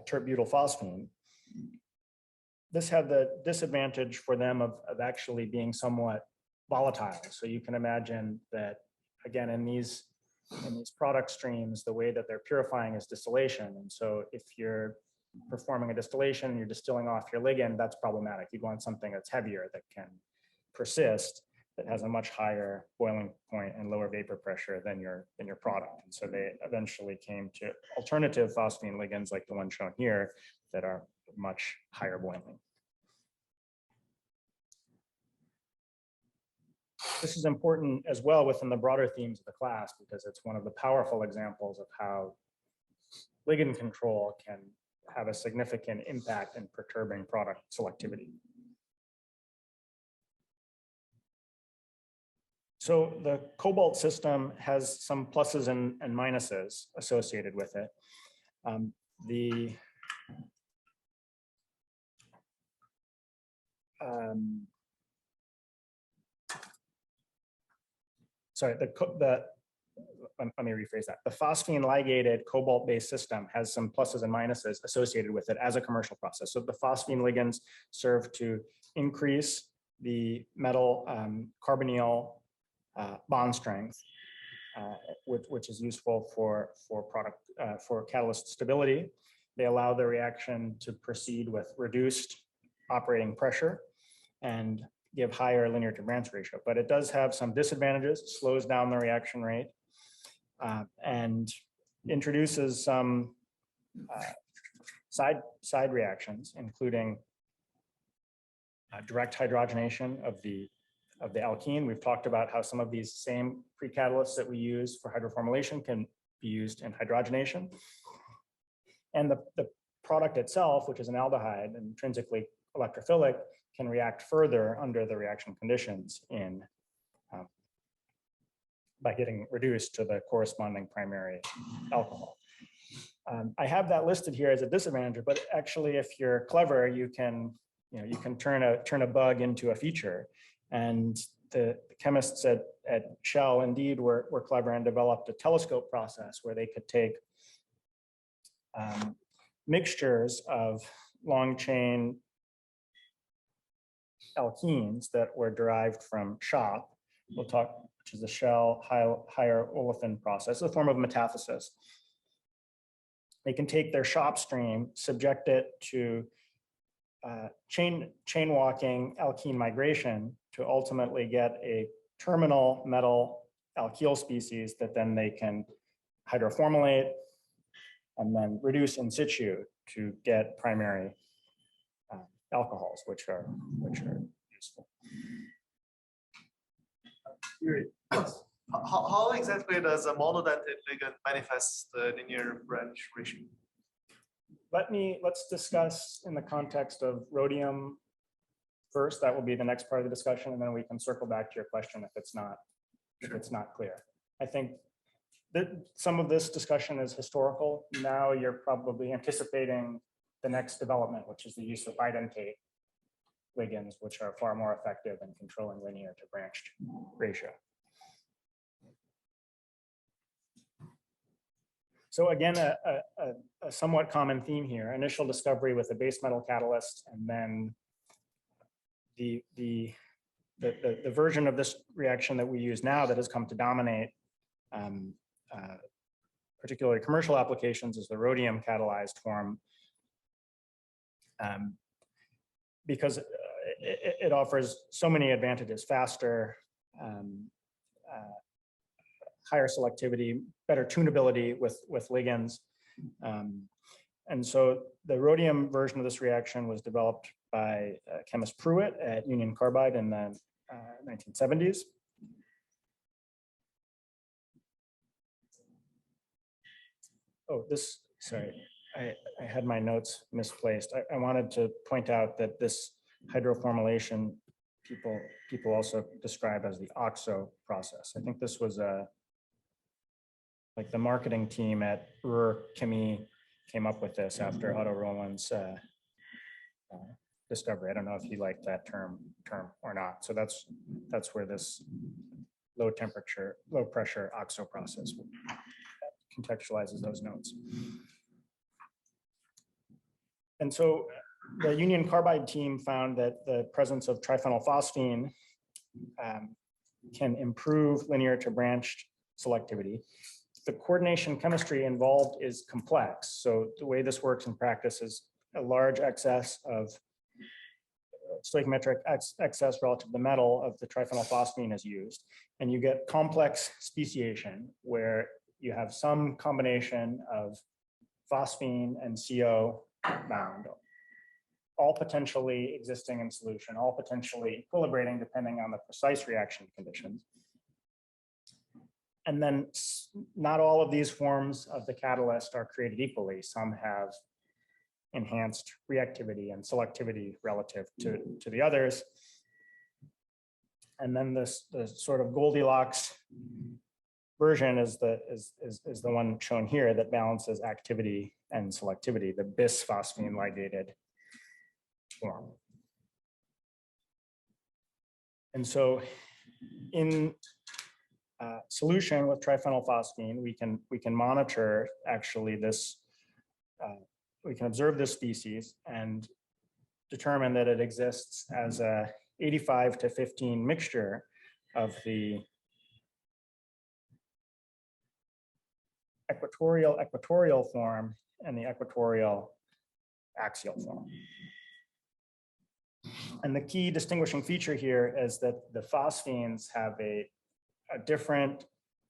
tert-butylphosphine. This had the disadvantage for them of actually being somewhat volatile. So you can imagine that, again, in these product streams, the way that they're purifying is distillation. And so if you're performing a distillation, you're distilling off your ligand, that's problematic. You'd want something that's heavier that can persist, that has a much higher boiling point and lower vapor pressure than your product. And so they eventually came to alternative phosphine ligands like the one shown here that are much higher boiling. This is important as well within the broader themes of the class, because it's one of the powerful examples of how ligand control can have a significant impact in perturbing product selectivity. So the cobalt system has some pluses and minuses associated with it. The let me rephrase that. The phosphine ligated cobalt-based system has some pluses and minuses associated with it as a commercial process. So the phosphine ligands serve to increase the metal carbonyl bond strength, which is useful for catalyst stability. They allow the reaction to proceed with reduced operating pressure and give higher linear to branch ratio, but it does have some disadvantages, slows down the reaction rate, and introduces some side reactions, including direct hydrogenation of the alkene. We've talked about how some of these same pre-catalysts that we use for hydroformylation can be used in hydrogenation. And the product itself, which is an aldehyde, intrinsically electrophilic, can react further under the reaction conditions by getting reduced to the corresponding primary alcohol. I have that listed here as a disadvantage, but actually, if you're clever, you can turn a bug into a feature. And the chemists at Shell indeed were clever and developed a telescope process where they could take mixtures of long chain alkenes that were derived from SHOP, which is the Shell higher olefin process, a form of metathesis. They can take their SHOP stream, subject it to chain walking alkene migration to ultimately get a terminal metal alkyl species that then they can hydroformylate and then reduce in situ to get primary alcohols, which are useful. useful. How exactly does a monodentate ligand manifest the linear branch ratio? Let's discuss in the context of rhodium first. That will be the next part of the discussion, and then we can circle back to your question if it's not clear. I think that some of this discussion is historical. Now you're probably anticipating the next development, which is the use of bidentate ligands, which are far more effective in controlling linear to branched ratio. So again, a somewhat common theme here: initial discovery with a base metal catalyst, and then the version of this reaction that we use now that has come to dominate particularly commercial applications is the rhodium catalyzed form, because it offers so many advantages: faster, higher selectivity, better tunability with ligands. And so the rhodium version of this reaction was developed by chemist Pruitt at Union Carbide in the 1970s. Oh, sorry, I had my notes misplaced. I wanted to point out that this hydroformylation people also describe as the OXO process. I think this was like the marketing team at Chemie came up with this after Otto Roland's discovery. I don't know if he liked that term or not. So that's where this low pressure OXO process contextualizes those notes. And so the Union Carbide team found that the presence of triphenylphosphine can improve linear to branched selectivity. The coordination chemistry involved is complex. So the way this works in practice is a large excess of stoichiometric excess relative to the metal of the triphenylphosphine is used. And you get complex speciation where you have some combination of phosphine and CO bound, all potentially existing in solution, all potentially equilibrating depending on the precise reaction conditions. And then not all of these forms of the catalyst are created equally. Some have enhanced reactivity and selectivity relative to the others. And then the sort of Goldilocks version is the one shown here that balances activity and selectivity, the bisphosphine ligated form. And so in solution with triphenylphosphine, we can monitor actually this, we can observe this species and determine that it exists as a 85 to 15 mixture of the equatorial form and the equatorial axial form. And the key distinguishing feature here is that the phosphines have a different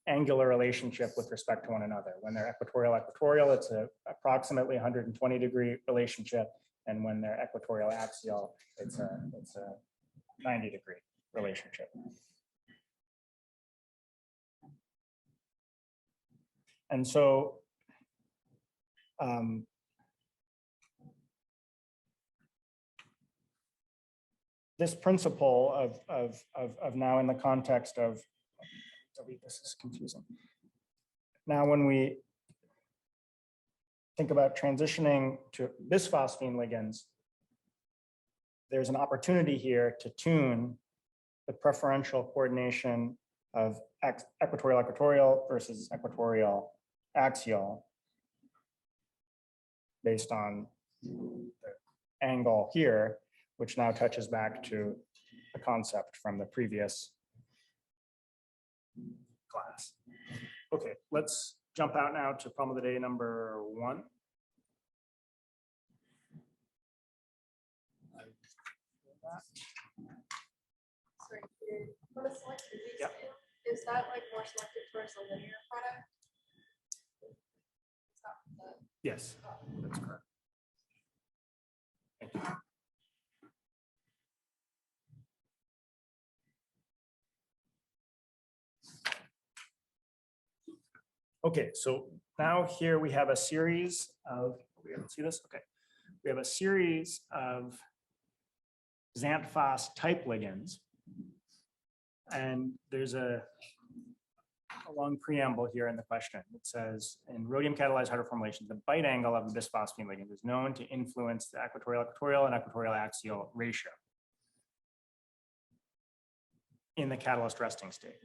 angular relationship with respect to one another. When they're equatorial, it's a approximately 120-degree relationship. And when they're equatorial axial, it's a 90-degree relationship. And so this principle of now in the context of, delete this is confusing. Now, when we think about transitioning to bisphosphine ligands, there's an opportunity here to tune the preferential coordination of equatorial versus equatorial axial based on the angle here, which now touches back to the concept from the previous class. Okay, let's jump out now to problem of the day number 1. Sorry, for the selectivity Yeah. scale, is that like more selective towards the linear product? It's not the- Yes, that's correct. Thank you. Okay, so now here we have a series of, we able to see this? Okay. We have a series of xanthos type ligands. And there's a long preamble here in the question. It says, in rhodium catalyzed hydroformylation, the bite angle of the bisphosphine ligand is known to influence the equatorial and equatorial axial ratio in the catalyst resting state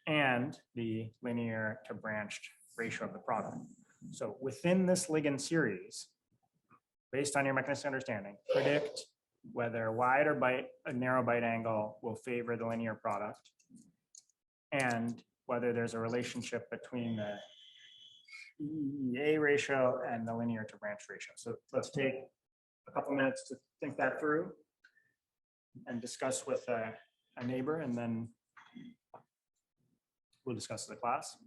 and the linear to branched ratio of the product. So within this ligand series, based on your mechanistic understanding, predict whether wide or a narrow bite angle will favor the linear product, and whether there's a relationship between the EEA ratio and the linear to branch ratio. So let's take a couple minutes to think that through and discuss with a neighbor, and then we'll discuss the class.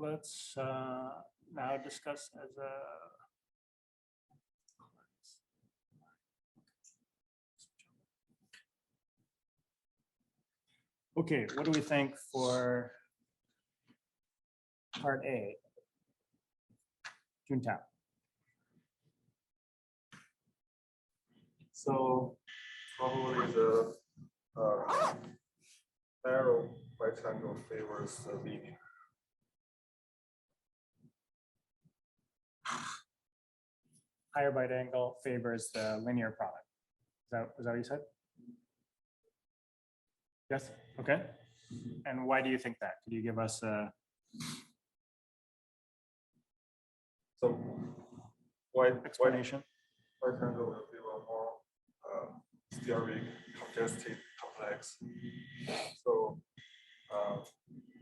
Let's now discuss as a okay, what do we think for part A? Juntao. So probably the narrow rectangle favors the linear. Higher bite angle favors the linear product. Is that what you said? Yes, okay. And why do you think that? Could you give us a So white explanation? rectangle will be a more steric, congested complex. So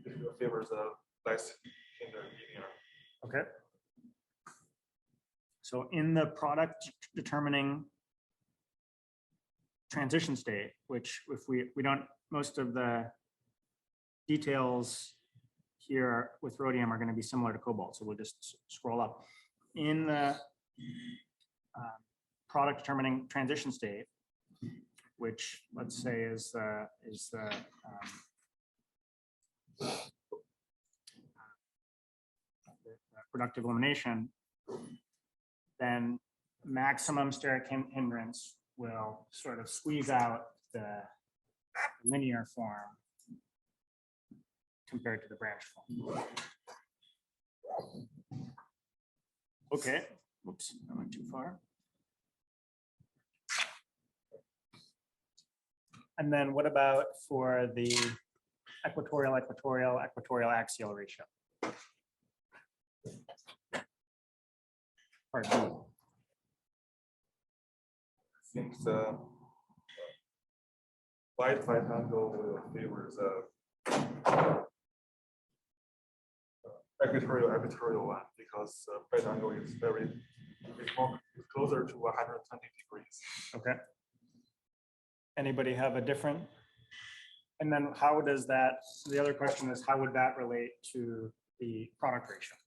it favors a less hindered linear. Okay. So in the product determining transition state, which if we don't, most of the details here with rhodium are going to be similar to cobalt. So we'll just scroll up. In the product determining transition state, which let's say is the productive elimination, then maximum steric hindrance will sort of squeeze out the linear form compared to the branch form. Okay, whoops, I went too far. And then what about for the equatorial axial ratio? Part B. I think the wide triangle will favor the equatorial one because right angle is it's closer to 120 degrees. Okay. Anybody have a different? And then how does that, the other question is, how would that relate to the product ratio?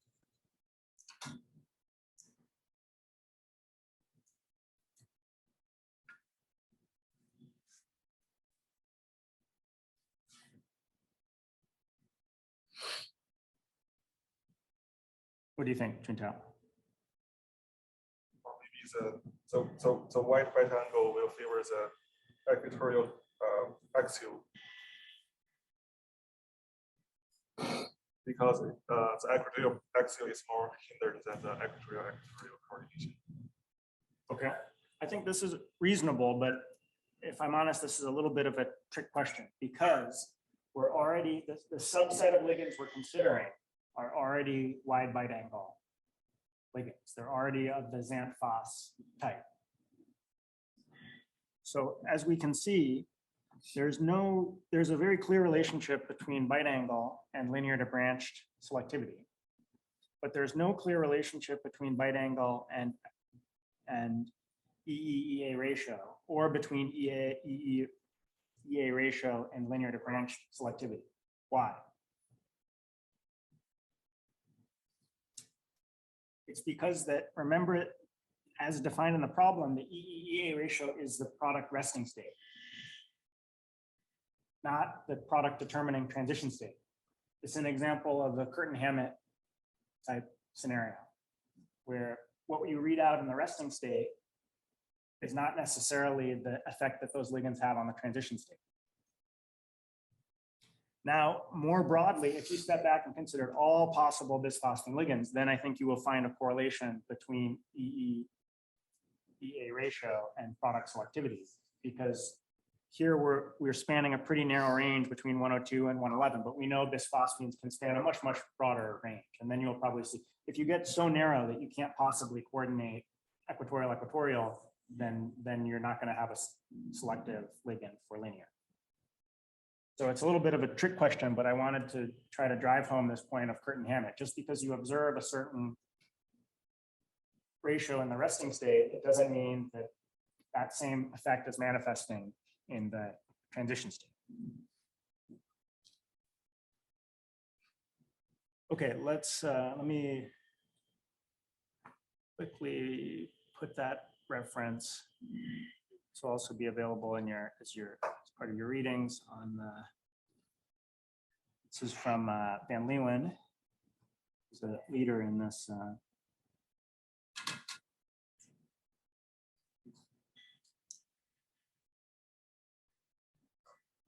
What do you think, Chintao? Or maybe the wide right angle will favor the equatorial axial because the equatorial axial is more hindered than the equatorial coordination. Okay, I think this is reasonable, but if I'm honest, this is a little bit of a trick question because we're already, the subset of ligands we're considering are already wide bite angle ligands. They're already of the Xanth-Foss type. So as we can see, there's a very clear relationship between bite angle and linear to branched selectivity, but there's no clear relationship between bite angle and EE-EA ratio, or between EA ratio and linear to branch selectivity. Why? It's because that, remember it, as defined in the problem, the EE-EA ratio is the product resting state, not the product determining transition state. It's an example of a Curtin-Hammett type scenario, where what you read out in the resting state is not necessarily the effect that those ligands have on the transition state. Now, more broadly, if you step back and consider all possible bisphosphine ligands, then I think you will find a correlation between EE-EA ratio and product selectivity, because here we're spanning a pretty narrow range between 102 and 111, but we know bisphosphines can span a much, much broader range. And then you'll probably see, if you get so narrow that you can't possibly coordinate equatorial, then you're not going to have a selective ligand for linear. So it's a little bit of a trick question, but I wanted to try to drive home this point of Curtin-Hammett. Just because you observe a certain ratio in the resting state, it doesn't mean that that same effect is manifesting in the transition state. Okay, let me quickly put that reference to also be available in as part of your readings on the. This is from Van Leeuwen, who's a leader in this.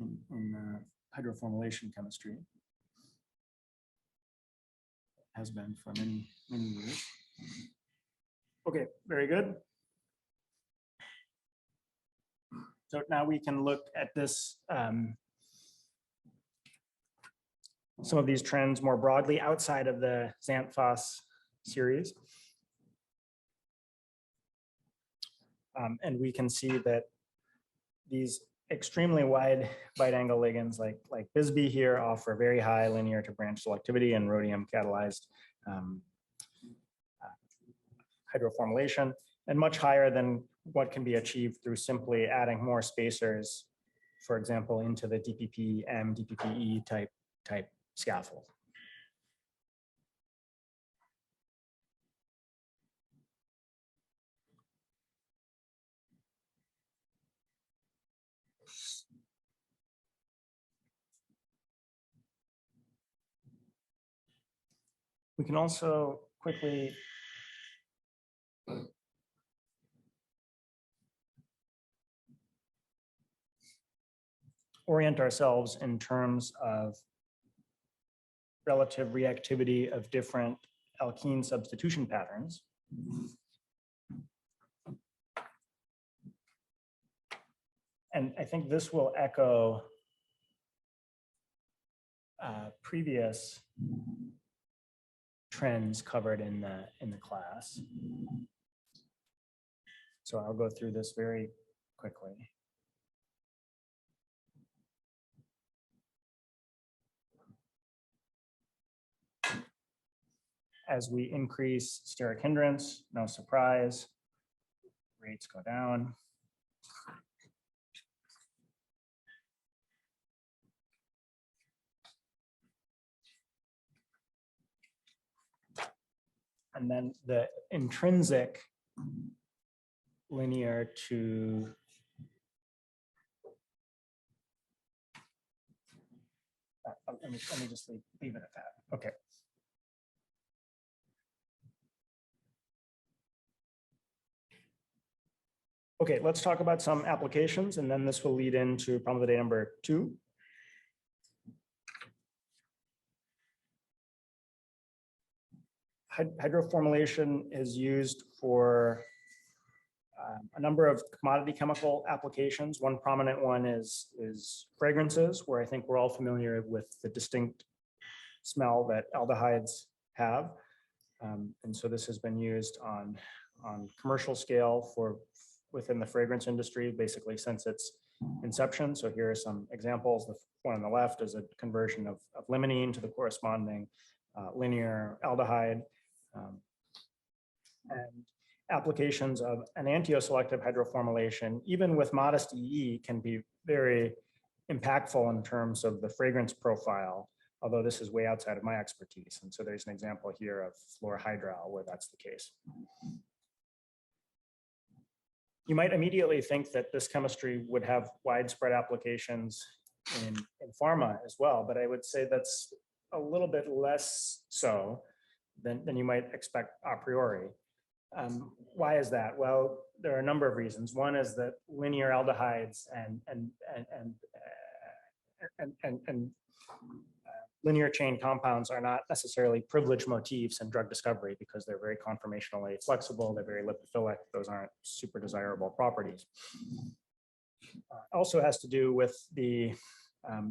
In hydroformylation chemistry, has been for many years. Okay, very good. So now we can look at this, some of these trends more broadly outside of the Xanth-Foss series. And we can see that these extremely wide bite angle ligands like Bisbee here offer very high linear to branch selectivity and rhodium catalyzed hydroformylation, and much higher than what can be achieved through simply adding more spacers, for example, into the DPP-M, DPP-E type scaffold. We can also quickly orient ourselves in terms of relative reactivity of different alkene substitution patterns. And I think this will echo previous trends covered in the class. So I'll go through this very quickly. As we increase steric hindrance, no surprise, rates go down. And then the intrinsic linear to let me just leave it at that. Okay. Okay, let's talk about some applications, and then this will lead into problem of the day number 2. Hydroformylation is used for a number of commodity chemical applications. One prominent one is fragrances, where I think we're all familiar with the distinct smell that aldehydes have. And so this has been used on commercial scale within the fragrance industry, basically since its inception. So here are some examples. The one on the left is a conversion of limonene to the corresponding linear aldehyde. And applications of enantioselective hydroformylation, even with modest EE, can be very impactful in terms of the fragrance profile, although this is way outside of my expertise. And so there's an example here of fluorohydral where that's the case. You might immediately think that this chemistry would have widespread applications in pharma as well, but I would say that's a little bit less so than you might expect a priori. Why is that? Well, there are a number of reasons. One is that linear aldehydes and linear chain compounds are not necessarily privileged motifs in drug discovery because they're very conformationally flexible, they're very lipophilic, those aren't super desirable properties. Also has to do with the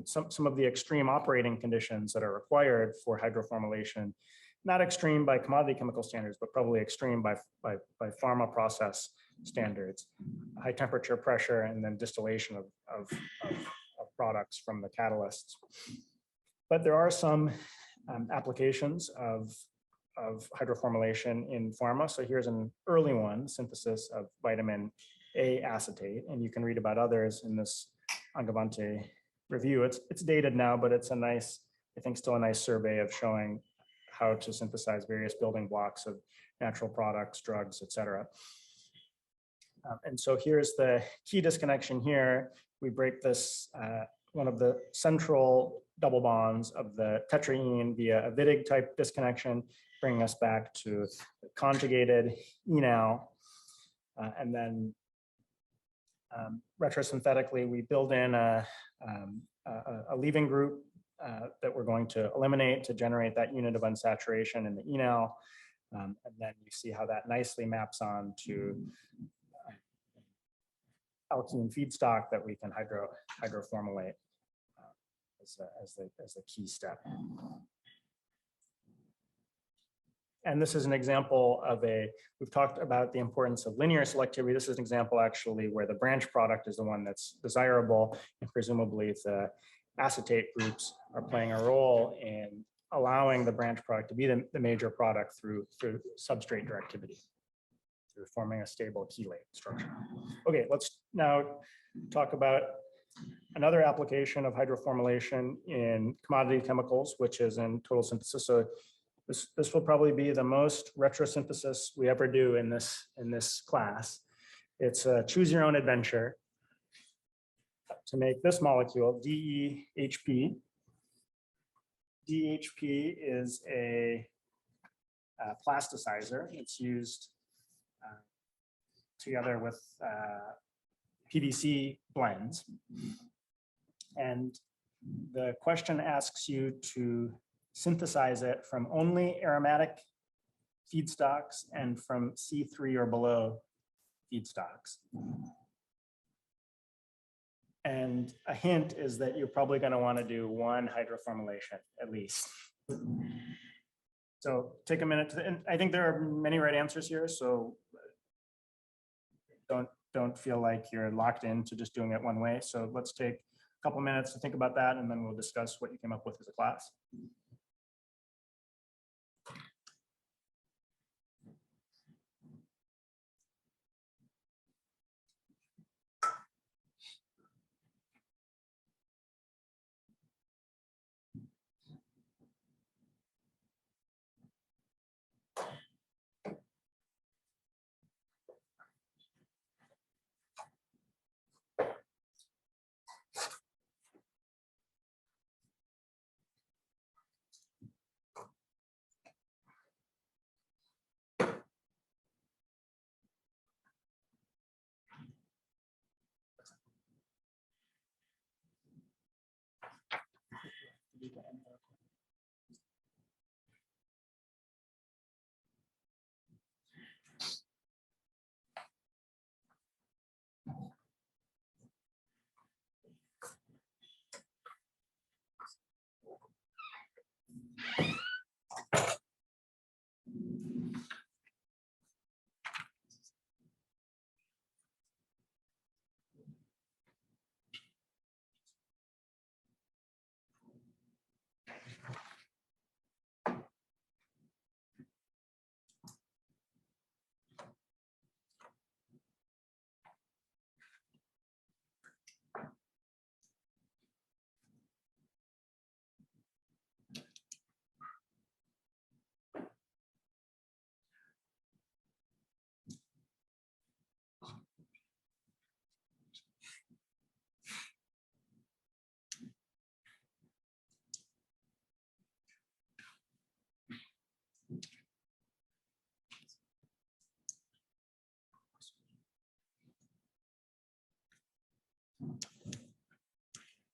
some of the extreme operating conditions that are required for hydroformylation. Not extreme by commodity chemical standards, but probably extreme by pharma process standards. High temperature, pressure, and then distillation of products from the catalysts. But there are some applications of hydroformylation in pharma. So here's an early one, synthesis of vitamin A acetate, and you can read about others in this Angavante review. It's dated now, but it's a nice, I think still a nice survey of showing how to synthesize various building blocks of natural products, drugs, et cetera. And so here's the key disconnection here. We break this, one of the central double bonds of the tetraene via a Wittig type disconnection, bringing us back to conjugated enal. And then retrosynthetically, we build in a leaving group that we're going to eliminate to generate that unit of unsaturation in the enal. And then you see how that nicely maps on to alkene feedstock that we can hydroformylate as the key step. And this is an example of we've talked about the importance of linear selectivity. This is an example actually where the branch product is the one that's desirable, and presumably the acetate groups are playing a role in allowing the branch product to be the major product through substrate directivity, through forming a stable chelate structure. Okay, let's now talk about another application of hydroformylation in commodity chemicals, which is in total synthesis. So this will probably be the most retrosynthesis we ever do in this class. It's a choose your own adventure to make this molecule, DEHP. DEHP is a plasticizer. It's used together with PVC blends. And the question asks you to synthesize it from only aromatic feedstocks and from C3 or below feedstocks. And a hint is that you're probably going to want to do one hydroformylation at least. So take a minute and I think there are many right answers here. So don't feel like you're locked into just doing it one way. So let's take a couple minutes to think about that, and then we'll discuss what you came up with as a class.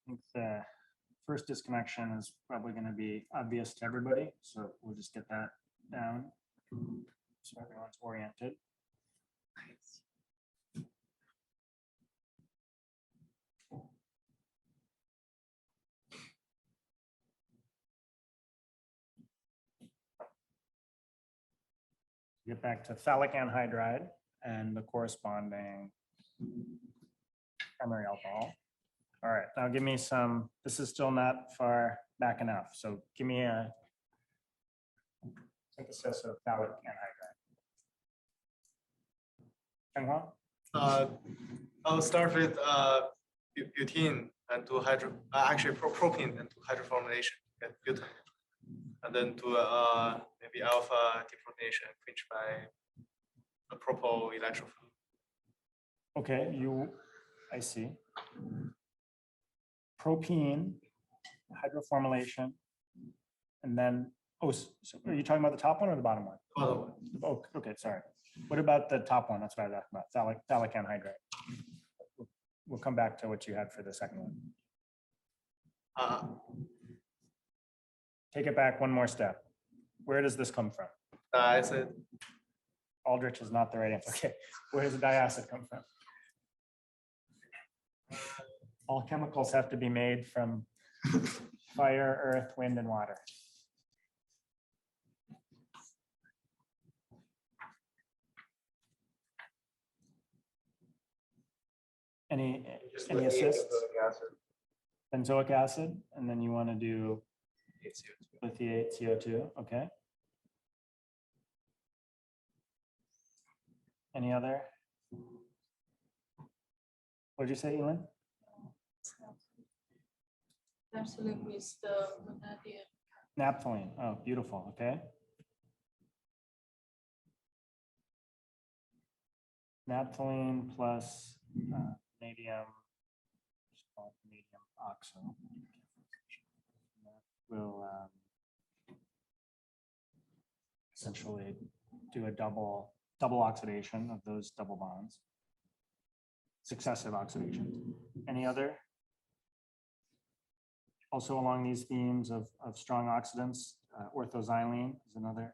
I think the first disconnection is probably going to be obvious to everybody, so we'll just get that down so everyone's oriented. Get back to phthalic anhydride and the corresponding primary alcohol. All right, now give me some, this is still not far back enough. So give me a synthesis of phthalic anhydride. Changhua? I'll start with butene and to propene and to hydroformylation and butane, and then to maybe alpha deprotonation quenched by a propyl electrophile. Okay, I see. Propene, hydroformylation, and then, so are you talking about the top one or the bottom one? Other one. Oh, okay, sorry. What about the top one? That's what I was asking about, phthalic anhydride. We'll come back to what you had for the second one. Take it back one more step. Where does this come from? I said Aldrich is not the right answer. Okay, where does the diacid come from? All chemicals have to be made from fire, earth, wind, and water. Any assist? Benzoic acid, and then you want to do lithiate CO2. Okay. Any other? What did you say, Elin? Absolutely with the vanadium. Naphthalene. Oh, beautiful. Okay. Naphthalene plus vanadium oxo. That will essentially do a double oxidation of those double bonds. Successive oxidation. Any other? Also along these themes of strong oxidants, orthoxylene is another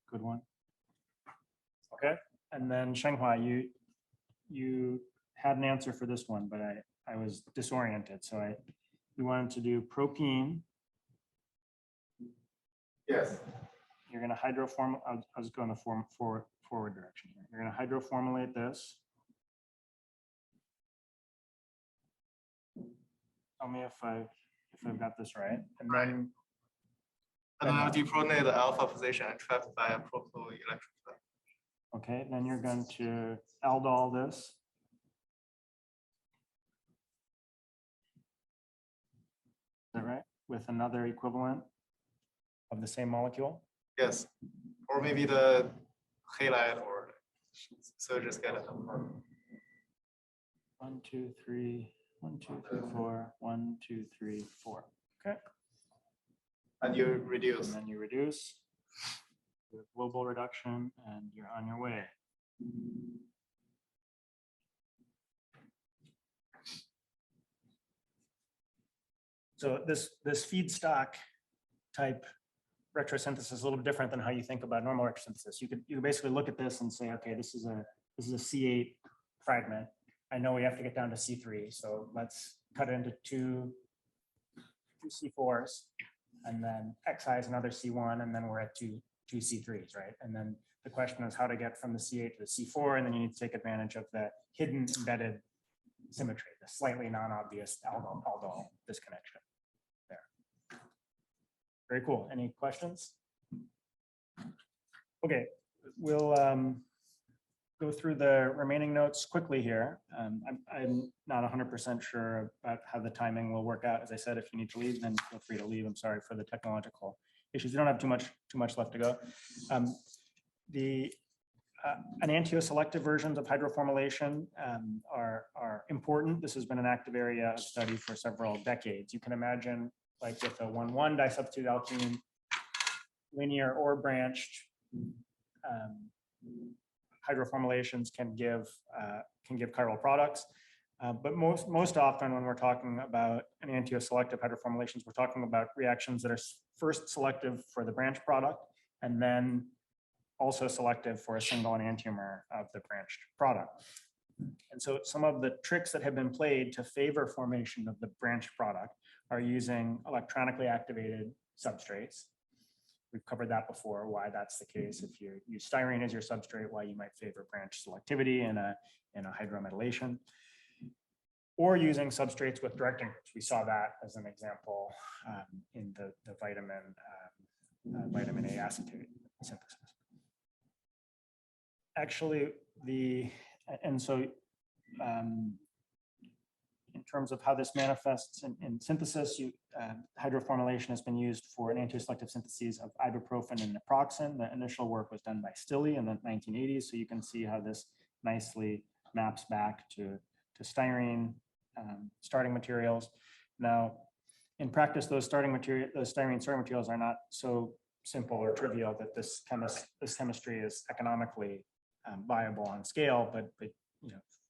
good one. Okay, and then Shenghua, you had an answer for this one, but I was disoriented. So we wanted to do propene. Yes. You're going to hydroform. I was going to forward direction here. You're going to hydroformulate this. Tell me if I've got this right. And then And then deprotonate the alpha position and trapped by a propyl electron. okay, then you're going to aldol this. Is that right? With another equivalent of the same molecule. Yes, or maybe the halide, or so just get it. 1, 2, 3, 1, 2, 3, 4, 1, 2, 3, 4. Okay. And you reduce. And then you reduce with global reduction, and you're on your way. So this feedstock type retrosynthesis is a little bit different than how you think about normal retrosynthesis. You could basically look at this and say, okay, this is a C8 fragment. I know we have to get down to C3, so let's cut it into two C4s, and then excise another C1, and then we're at two C3s, right? And then the question is how to get from the C8 to the C4, and then you need to take advantage of the hidden embedded symmetry, the slightly non-obvious aldol disconnection there. Very cool. Any questions? Okay, we'll go through the remaining notes quickly here. I'm not 100% sure about how the timing will work out. As I said, if you need to leave, then feel free to leave. I'm sorry for the technological issues. We don't have too much left to go. Enantioselective versions of hydroformylation are important. This has been an active area of study for several decades. You can imagine, like with a 1,1 disubstitute alkene, linear or branched hydroformylations can give chiral products. But most often when we're talking about enantioselective hydroformylations, we're talking about reactions that are first selective for the branch product and then also selective for a single enantiomer of the branched product. And so some of the tricks that have been played to favor formation of the branched product are using electronically activated substrates. We've covered that before, why that's the case. If you use styrene as your substrate, why you might favor branch selectivity in a hydrometallation. Or using substrates with direct inverts. We saw that as an example in the vitamin A acetate synthesis. Actually, in terms of how this manifests in synthesis, hydroformylation has been used for enantioselective syntheses of ibuprofen and naproxen. The initial work was done by Stille in the 1980s, so you can see how this nicely maps back to styrene starting materials. Now, in practice, those styrene starting materials are not so simple or trivial that this chemistry is economically viable on scale, but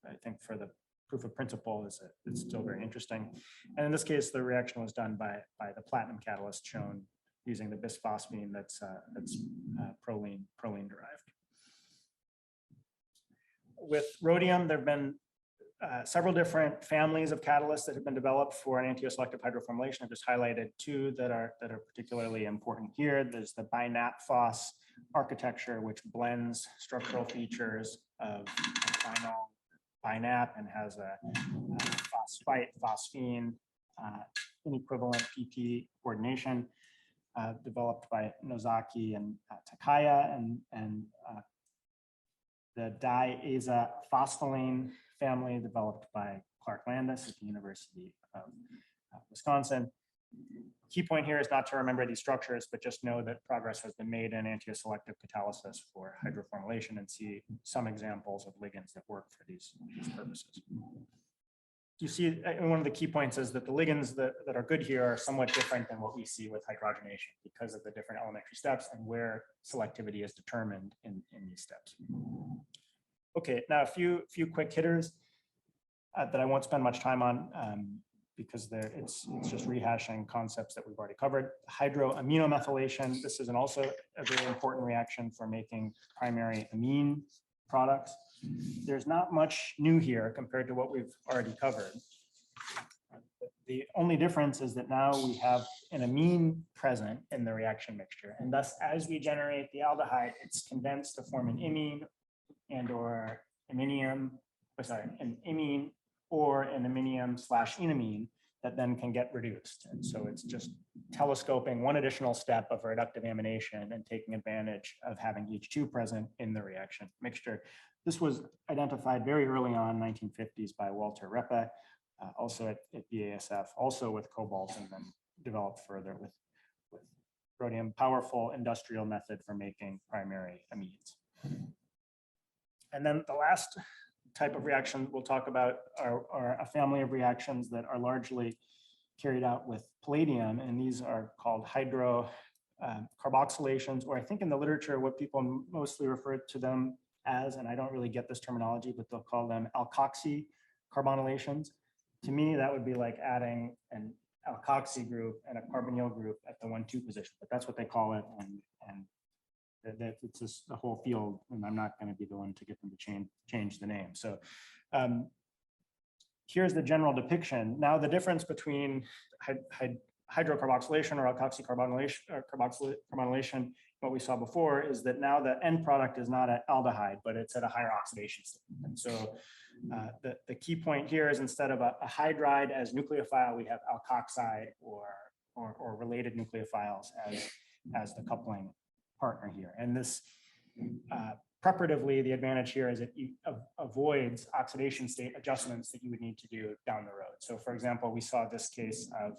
I think for the proof of principle it's still very interesting. And in this case, the reaction was done by the platinum catalyst shown using the bisphosphine that's proline derived. With rhodium, there have been several different families of catalysts that have been developed for enantioselective hydroformylation. I've just highlighted two that are particularly important here. There's the binap-phos architecture, which blends structural features of phenol binap and has a phosphite, phosphine, inequivalent PP coordination developed by Nozaki and Takaya, and the diazophospholine family developed by Clark Landis at the University of Wisconsin. Key point here is not to remember these structures, but just know that progress has been made in enantioselective catalysis for hydroformylation and see some examples of ligands that work for these purposes. You see, one of the key points is that the ligands that are good here are somewhat different than what we see with hydrogenation because of the different elementary steps and where selectivity is determined in these steps. Okay, now a few quick hitters that I won't spend much time on because it's just rehashing concepts that we've already covered. Hydroaminomethylation, this is also a very important reaction for making primary amine products. There's not much new here compared to what we've already covered. the only difference is that now we have an amine present in the reaction mixture. And thus, as we generate the aldehyde, it's condensed to form an imine and or iminium, an imine or an iminium/enamine that then can get reduced. And so it's just telescoping one additional step of reductive amination and taking advantage of having H2 present in the reaction mixture. This was identified very early on, 1950s, by Walter Reppe, also at BASF, also with cobalt, and then developed further with rhodium. Powerful industrial method for making primary amines. And then the last type of reaction we'll talk about are a family of reactions that are largely carried out with palladium, and these are called hydrocarboxylations, or I think in the literature what people mostly refer to them as, and I don't really get this terminology, but they'll call them alkoxy carbonylations. To me, that would be like adding an alkoxy group and a carbonyl group at the 1,2 position, but that's what they call it, and that it's just the whole field, and I'm not going to be the one to get them to change the name. So here's the general depiction. Now the difference between hydrocarboxylation or alkoxy carbonylation, what we saw before, is that now the end product is not an aldehyde, but it's at a higher oxidation state. And so the key point here is instead of a hydride as nucleophile, we have alkoxide or related nucleophiles as the coupling partner here. And this preparatively, the advantage here is it avoids oxidation state adjustments that you would need to do down the road. So for example, we saw this case of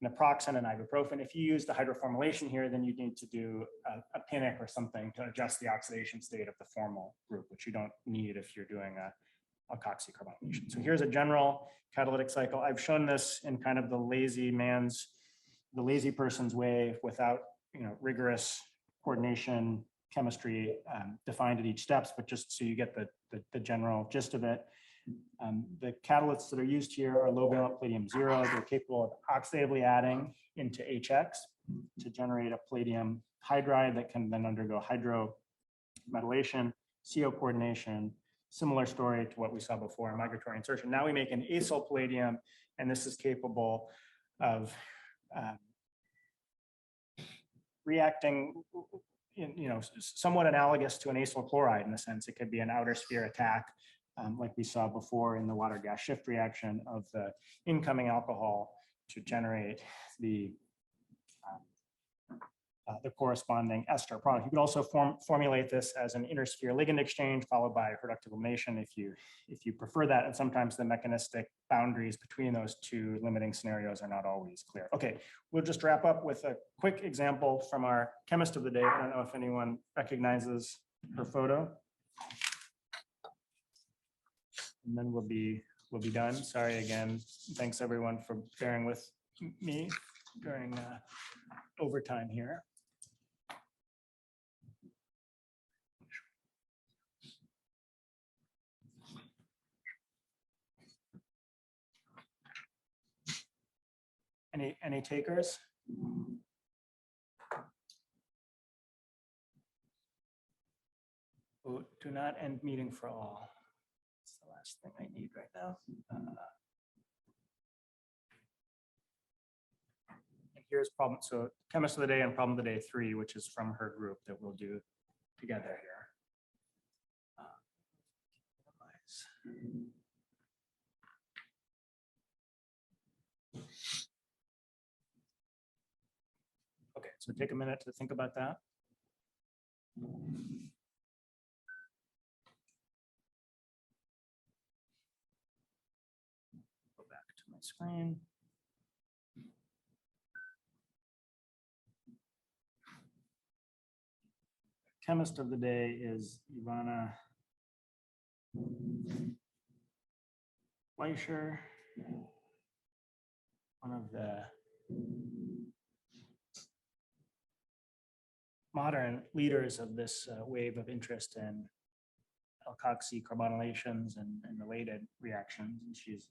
naproxen and ibuprofen. If you use the hydroformylation here, then you need to do a PINIC or something to adjust the oxidation state of the formal group, which you don't need if you're doing a alkoxy carbonylation. So here's a general catalytic cycle. I've shown this in kind of the lazy person's way, without rigorous coordination chemistry defined at each steps, but just so you get the general gist of it. The catalysts that are used here are low valent palladium 0. They're capable of oxidatively adding into HX to generate a palladium hydride that can then undergo hydrometallation, CO coordination. Similar story to what we saw before in migratory insertion. Now we make an acyl palladium, and this is capable of reacting somewhat analogous to an acyl chloride in the sense it could be an outer sphere attack, like we saw before in the water gas shift reaction of the incoming alcohol to generate the corresponding ester product. You could also formulate this as an intersphere ligand exchange followed by reductive elimination if you prefer that. And sometimes the mechanistic boundaries between those two limiting scenarios are not always clear. Okay, we'll just wrap up with a quick example from our chemist of the day. I don't know if anyone recognizes her photo. And then we'll be done. Sorry again. Thanks everyone for bearing with me during overtime here. Any takers? Oh, do not end meeting for all. That's the last thing I need right now. And here's problem. So chemist of the day and problem of the day 3, which is from her group that we'll do together here. Okay, so take a minute to think about that. Go back to my screen. Chemist of the day is Ivana Fleischer, one of the modern leaders of this wave of interest in alkoxy carbonylations and related reactions. And she's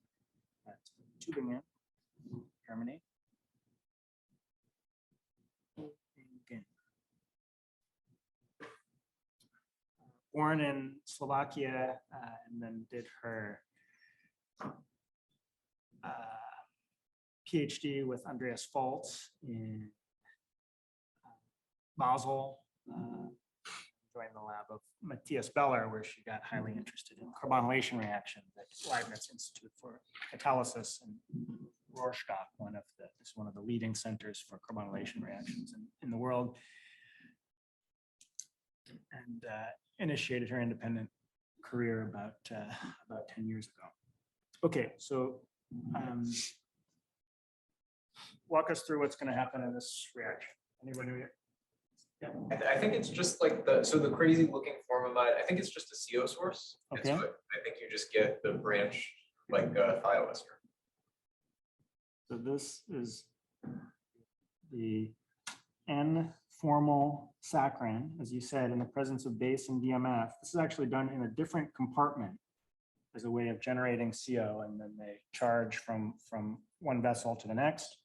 at Tübingen, Germany. Born in Slovakia, and then did her PhD with Andreas Foltz in Basel. Joined the lab of Matthias Beller, where she got highly interested in carbonylation reactions at Leibniz Institute for Catalysis and Rorschach, one of the leading centers for carbonylation reactions in the world, and initiated her independent career about 10 years ago. Okay, so walk us through what's going to happen in this reaction. Anybody? Yeah, I think it's just like the crazy looking formamide. I think it's just a CO source. Okay. And so I think you just get the branch like thioester. So this is the N-formal saccharin, as you said, in the presence of base and DMF. This is actually done in a different compartment as a way of generating CO, and then they charge from one vessel to the next.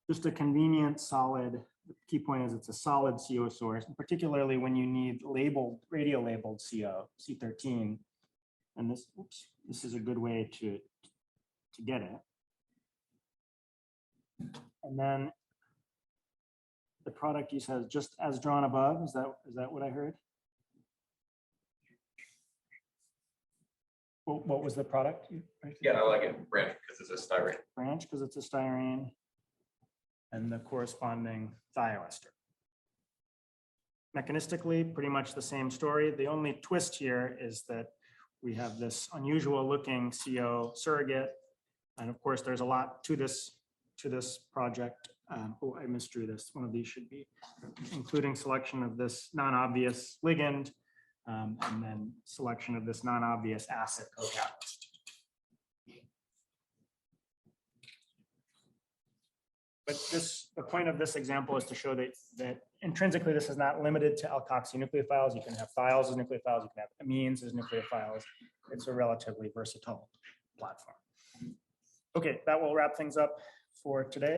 Just a convenient, solid. The key point is it's a solid CO source, and particularly when you need labeled, radio-labeled CO, C13. And this is a good way to get it. And then the product you said just as drawn above. Is that what I heard? What was the product? Yeah, I like it. Branch because it's a styrene. Branch because it's a styrene, and the corresponding thioester. Mechanistically, pretty much the same story. The only twist here is that we have this unusual looking CO surrogate. And of course, there's a lot to this project. Oh, I misdrew this. One of these should be including selection of this non-obvious ligand, and then selection of this non-obvious acid co-catalyst. But the point of this example is to show that intrinsically this is not limited to alkoxynucleophiles. You can have thiols as nucleophiles, you can have amines as nucleophiles. It's a relatively versatile platform. Okay, that will wrap things up for today.